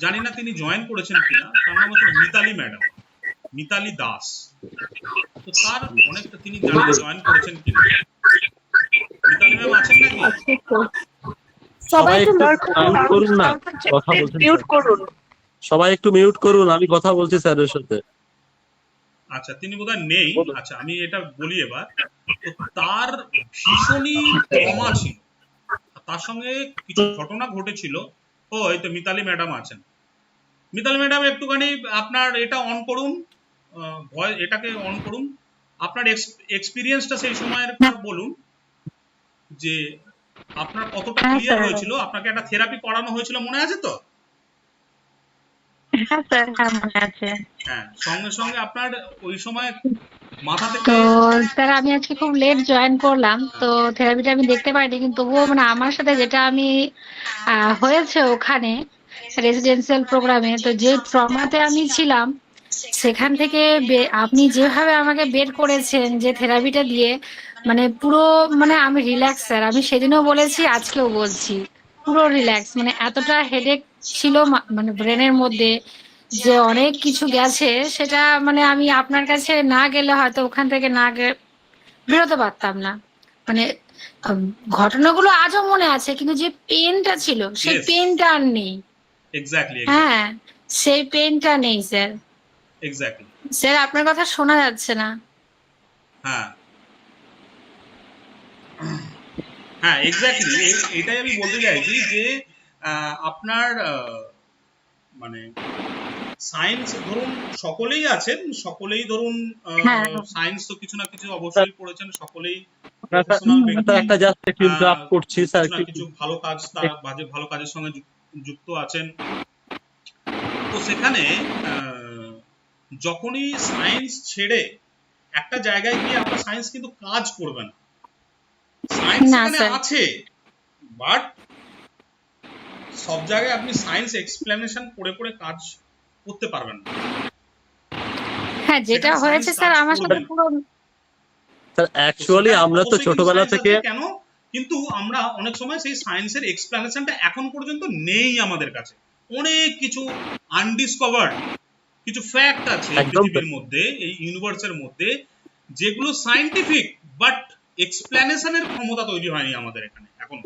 জানি না তিনি জয়েন করেছেন কিনা, তার নাম হচ্ছে মিতালি ম্যাডাম, মিতালি দাস। তো তার অনেকটা তিনি জয়েন করেছেন কিনা, মিতালি ম্যাম আছেন নাকি? সবাই একটু মিউট করুন না, কথা বলছেন। মিউট করুন। সবাই একটু মিউট করুন, আমি কথা বলছি স্যারের সাথে। আচ্ছা, তিনি বোধহয় নেই। আচ্ছা, আমি এটা বলি এবার। তো তার ভীষণই ট্রমা ছিল, তার সঙ্গে কিছু ঘটনা ঘটেছিল। ও এই তো মিতালি ম্যাডাম আছেন। মিতালি ম্যাডাম একটুখানি আপনার এটা অন করুন, ভয়েস এটাকে অন করুন, আপনার এক্সপিরিয়েন্সটা সেই সময়ের বলুন, যে আপনার কতটা ক্লিয়ার হয়েছিল, আপনাকে একটা থেরাপি করানো হয়েছিল, মনে আছে তো? হ্যাঁ স্যার, হ্যাঁ মনে আছে। হ্যাঁ, সঙ্গে সঙ্গে আপনার ওই সময় মাথা থেকে তো স্যার আমি আজকে খুব লেট জয়েন করলাম, তো থেরাপিটা আমি দেখতে পাইনি, কিন্তু তবুও মানে আমার সাথে যেটা আমি হয়েছে ওখানে রেসিডেন্সিয়াল প্রোগ্রামে, তো যে ট্রমাতে আমি ছিলাম সেখান থেকে আপনি যেভাবে আমাকে বের করেছেন যে থেরাপিটা দিয়ে, মানে পুরো মানে আমি রিল্যাক্স স্যার। আমি সেদিনও বলেছি, আজকেও বলছি, পুরো রিল্যাক্স। মানে এতটা হেডেক ছিল মানে ব্রেনের মধ্যে, যে অনেক কিছু গেছে, সেটা মানে আমি আপনার কাছে না গেলে হয়তো ওখান থেকে বেরোতে পারতাম না। মানে ঘটনাগুলো আজও মনে আছে, কিন্তু যে পেনটা ছিল সেই Yes. পেনটা আর নেই। এক্স্যাক্টলি হ্যাঁ, সেই পেনটা নেই স্যার। এক্স্যাক্টলি স্যার আপনার কথা শোনা যাচ্ছে না। হ্যাঁ হ্যাঁ এক্স্যাক্টলি, এটাই আমি বলতে চাইছি যে আপনার মানে সায়েন্স ধরুন সকলেই আছেন, সকলেই ধরুন সায়েন্স তো কিছু না কিছু অবশ্যই পড়েছেন, সকলেই প্রফেশনাল ব্যক্তি, একটা জাস্ট একটু ইন্টারাপ্ট করছি স্যার, কিছু না কিছু ভালো কাজ, তার ভালো কাজের সঙ্গে যুক্ত আছেন। তো সেখানে যখনই সায়েন্স ছেড়ে একটা জায়গায় গিয়ে আপনার সায়েন্স কিন্তু কাজ করবে না। সায়েন্স এখানে আছে, বাট সব জায়গায় আপনি সায়েন্স এক্সপ্লেনেশন করে করে কাজ করতে পারবেন না। হ্যাঁ, যেটা হয়েছে স্যার আমার সাথে পুরো স্যার অ্যাকচুয়ালি আমরা তো ছোটবেলা থেকে কেন, কিন্তু আমরা অনেক সময় সেই সায়েন্সের এক্সপ্লেনেশনটা এখন পর্যন্ত নেই আমাদের কাছে। অনেক কিছু আনডিসকভার্ড কিছু ফ্যাক্ট আছে পৃথিবীর মধ্যে, এই ইউনিভার্সের মধ্যে, যেগুলো সায়েন্টিফিক, বাট এক্সপ্লেনেশনের ক্ষমতা তৈরি হয়নি আমাদের এখানে এখন।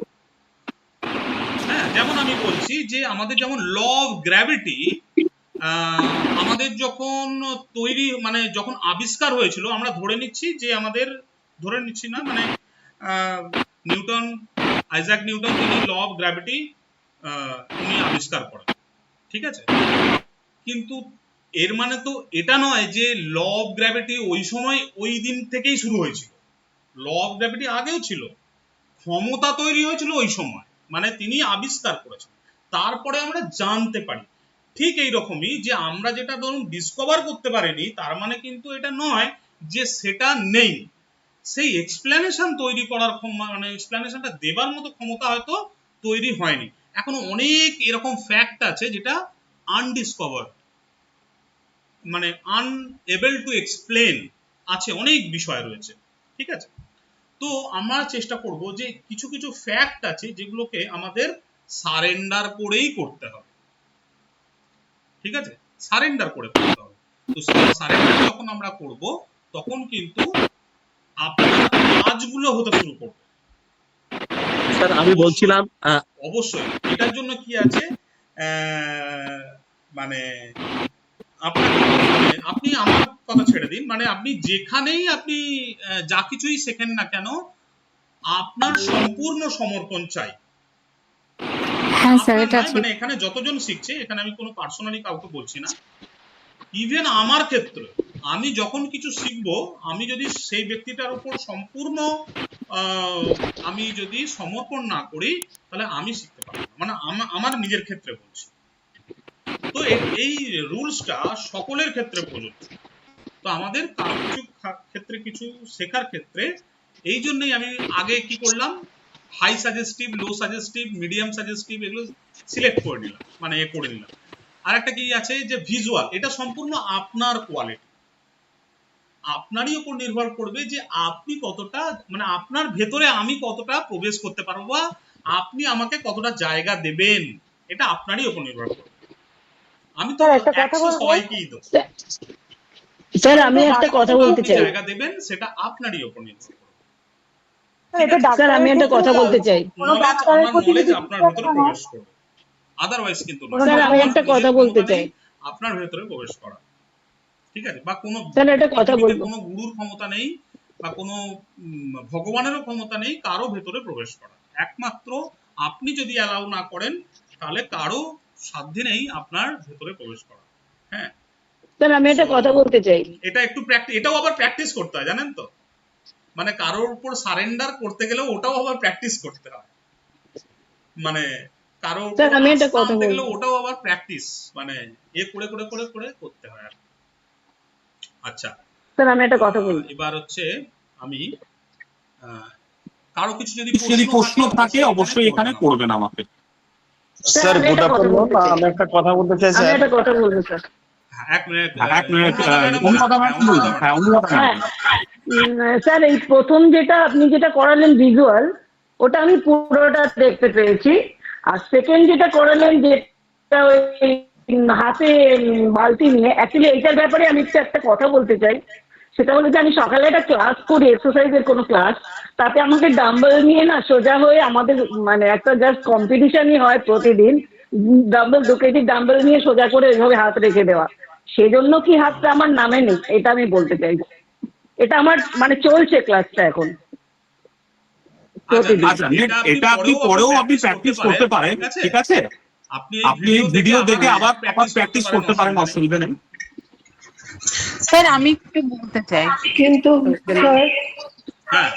হ্যাঁ, যেমন আমি বলছি যে আমাদের যেমন ল অফ গ্র্যাভিটি আমাদের যখন তৈরি মানে যখন আবিষ্কার হয়েছিল, আমরা ধরে নিচ্ছি যে আমাদের ধরে নিচ্ছি না মানে নিউটন, আইজাক নিউটন, তিনি ল অফ গ্র্যাভিটি উনি আবিষ্কার করেন, ঠিক আছে? কিন্তু এর মানে তো এটা নয় যে ল অফ গ্র্যাভিটি ওই সময় ওই দিন থেকেই শুরু হয়েছিল। ল অফ গ্র্যাভিটি আগেও ছিল, ক্ষমতা তৈরি হয়েছিল ওই সময়, মানে তিনি আবিষ্কার করেছেন, তারপরে আমরা জানতে পারি। ঠিক এইরকমই যে আমরা যেটা ধরুন ডিসকভার করতে পারিনি, তার মানে কিন্তু এটা নয় যে সেটা নেই। সেই এক্সপ্লেনেশন তৈরি করার মানে এক্সপ্লেনেশনটা দেবার মতো ক্ষমতা হয়তো তৈরি হয়নি। এখনো অনেক এরকম ফ্যাক্ট আছে যেটা আনডিসকভার্ড, মানে আনএবল টু এক্সপ্লেন আছে, অনেক বিষয় রয়েছে, ঠিক আছে? তো আমরা চেষ্টা করব যে কিছু কিছু ফ্যাক্ট আছে যেগুলোকে আমাদের সারেন্ডার করেই করতে হবে, ঠিক আছে? সারেন্ডার করে করতে হবে। তো সারেন্ডার যখন আমরা করব, তখন কিন্তু আপনার কাজগুলো হতে শুরু করবে। স্যার আমি বলছিলাম অবশ্যই এটার জন্য কি আছে, মানে আপনি আমার কথা ছেড়ে দিন, মানে আপনি যেখানেই আপনি যা কিছুই শেখেন না কেন, আপনার সম্পূর্ণ সমর্পণ চাই। হ্যাঁ স্যার, আপনার এটা নয়, ঠিক। মানে এখানে যতজন শিখছে, এখানে আমি কোনো পার্সোনালি কাউকে বলছি না, ইভেন আমার ক্ষেত্রে আমি যখন কিছু শিখবো, আমি যদি সেই ব্যক্তিটার উপর সম্পূর্ণ আমি যদি সমর্পণ না করি, তাহলে আমি শিখতে পারবো না। মানে আমার নিজের ক্ষেত্রে বলছি। তো এই রুলসটা সকলের ক্ষেত্রে প্রযোজ্য। তো আমাদের কারো কিছু ক্ষেত্রে, কিছু শেখার ক্ষেত্রে, এই জন্যই আমি আগে কি করলাম, হাই সাজেস্টিভ, লো সাজেস্টিভ, মিডিয়াম সাজেস্টিভ এগুলো সিলেক্ট করে নিলাম, মানে করে নিলাম। আর একটা কি আছে যে ভিজুয়াল, এটা সম্পূর্ণ আপনার কোয়ালিটি, আপনারই উপর নির্ভর করবে যে আপনি কতটা, মানে আপনার ভেতরে আমি কতটা প্রবেশ করতে পারবো, বা আপনি আমাকে কতটা জায়গা দেবেন, এটা আপনারই উপর নির্ভর করবে। আমি তো 100 সবাইকেই দেবো। স্যার আমি একটা কথা বলতে চাই। জায়গা দেবেন সেটা আপনারই উপর নির্ভর করবে। স্যার আমি একটা কথা বলতে চাই। নলেজ আপনার ভেতরে প্রবেশ করবে, আদারওয়াইজ কিন্তু স্যার আমি একটা কথা বলতে চাই। আপনার ভেতরে প্রবেশ করা, ঠিক আছে? বা কোনো স্যার একটা কথা বলবো। কোনো গুরুর ক্ষমতা নেই, বা কোনো ভগবানেরও ক্ষমতা নেই কারো ভেতরে প্রবেশ করা। একমাত্র আপনি যদি অ্যালাউ না করেন, তাহলে কারো সাধ্য নেই আপনার ভেতরে প্রবেশ করা। হ্যাঁ স্যার আমি একটা কথা বলতে চাই। এটা একটু এটাও আবার প্র্যাকটিস করতে হয়, জানেন তো? মানে কারোর উপর সারেন্ডার করতে গেলেও ওটাও আবার প্র্যাকটিস করতে হয়, মানে কারোর স্যার আমি একটা কথা বলতে বলবো। গেলেও ওটাও আবার প্র্যাকটিস, মানে করে করে করে করে করতে হয়। আচ্ছা স্যার আমি একটা কথা বলবো। এবার হচ্ছে আমি কারো কিছু যদি প্রশ্ন থাকে অবশ্যই এখানে করবেন আমাকে। স্যার গুড আফটারনুন, আমি একটা কথা বলতে চাই আমি স্যার। একটা কথা বলবো স্যার। এক মিনিট অনুরাধা ম্যাডাম বলুন। হ্যাঁ অনুরাধা ম্যাডাম। স্যার এই প্রথম যেটা আপনি যেটা করালেন ভিজুয়াল, ওটা আমি পুরোটা দেখতে পেয়েছি। আর সেকেন্ড যেটা করালেন, যেটা ওই হাতে বালতি নিয়ে, অ্যাকচুয়ালি এইটার ব্যাপারে আমি একটা কথা বলতে চাই। সেটা হলো যে আমি সকালে একটা ক্লাস করি, এক্সারসাইজের কোনো ক্লাস, তাতে আমাকে ডাম্বেল নিয়ে না সোজা হয়ে আমাদের মানে একটা জাস্ট কম্পিটিশনই হয় প্রতিদিন, ডাম্বেল 2 কেজি ডাম্বেল নিয়ে সোজা করে এইভাবে হাত রেখে দেওয়া। সেজন্য কি হাতটা আমার নামে নেই, এটা আমি বলতে চাই। এটা আমার মানে চলছে ক্লাসটা এখন প্রতিদিন। আচ্ছা এটা আপনি পরেও আপনি প্র্যাকটিস করতে পারেন, ঠিক আছে? আপনি ভিডিও দেখে আবার প্র্যাকটিস করতে পারেন, অসুবিধা নেই। স্যার আমি একটু বলতে চাই। কিন্তু স্যার হ্যাঁ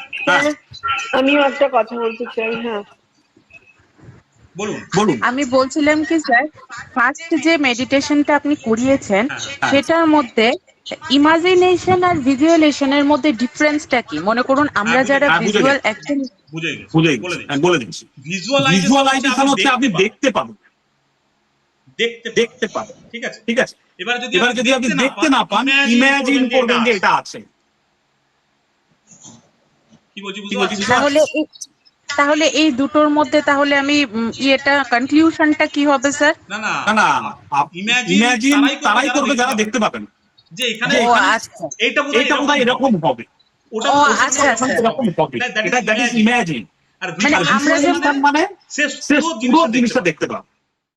আমিও একটা কথা বলতে চাই। হ্যাঁ বলুন বলুন। আমি বলছিলাম কি স্যার, ফার্স্ট যে মেডিটেশনটা আপনি করিয়েছেন, সেটার মধ্যে ইমাজিনেশন আর ভিজুয়ালেশনের মধ্যে ডিফারেন্সটা কি? মনে করুন আমরা যারা ভিজুয়াল অ্যাকশন, বলে দিচ্ছি। ভিজুয়ালাইজেশন হচ্ছে আপনি দেখতে পাবেন, দেখতে পাবেন, ঠিক আছে? ঠিক আছে? এবার যদি আপনি দেখতে না পান, ইমাজিন করবেন যে এটা আছে। কি বলছি বুঝতে পারছেন? তাহলে এই দুটোর মধ্যে তাহলে আমি এটা কনক্লুশনটা কি হবে স্যার? না না না ইমাজিন তারাই করবে যারা দেখতে পাবেন যে এখানে এইটা বোধহয় এরকম হবে, ওটা আচ্ছা এরকম হবে, এটা দ্যাট ইজ ইমাজিন। আর মানে আমরা মানে সে পুরো জিনিসটা দেখতে পাবে।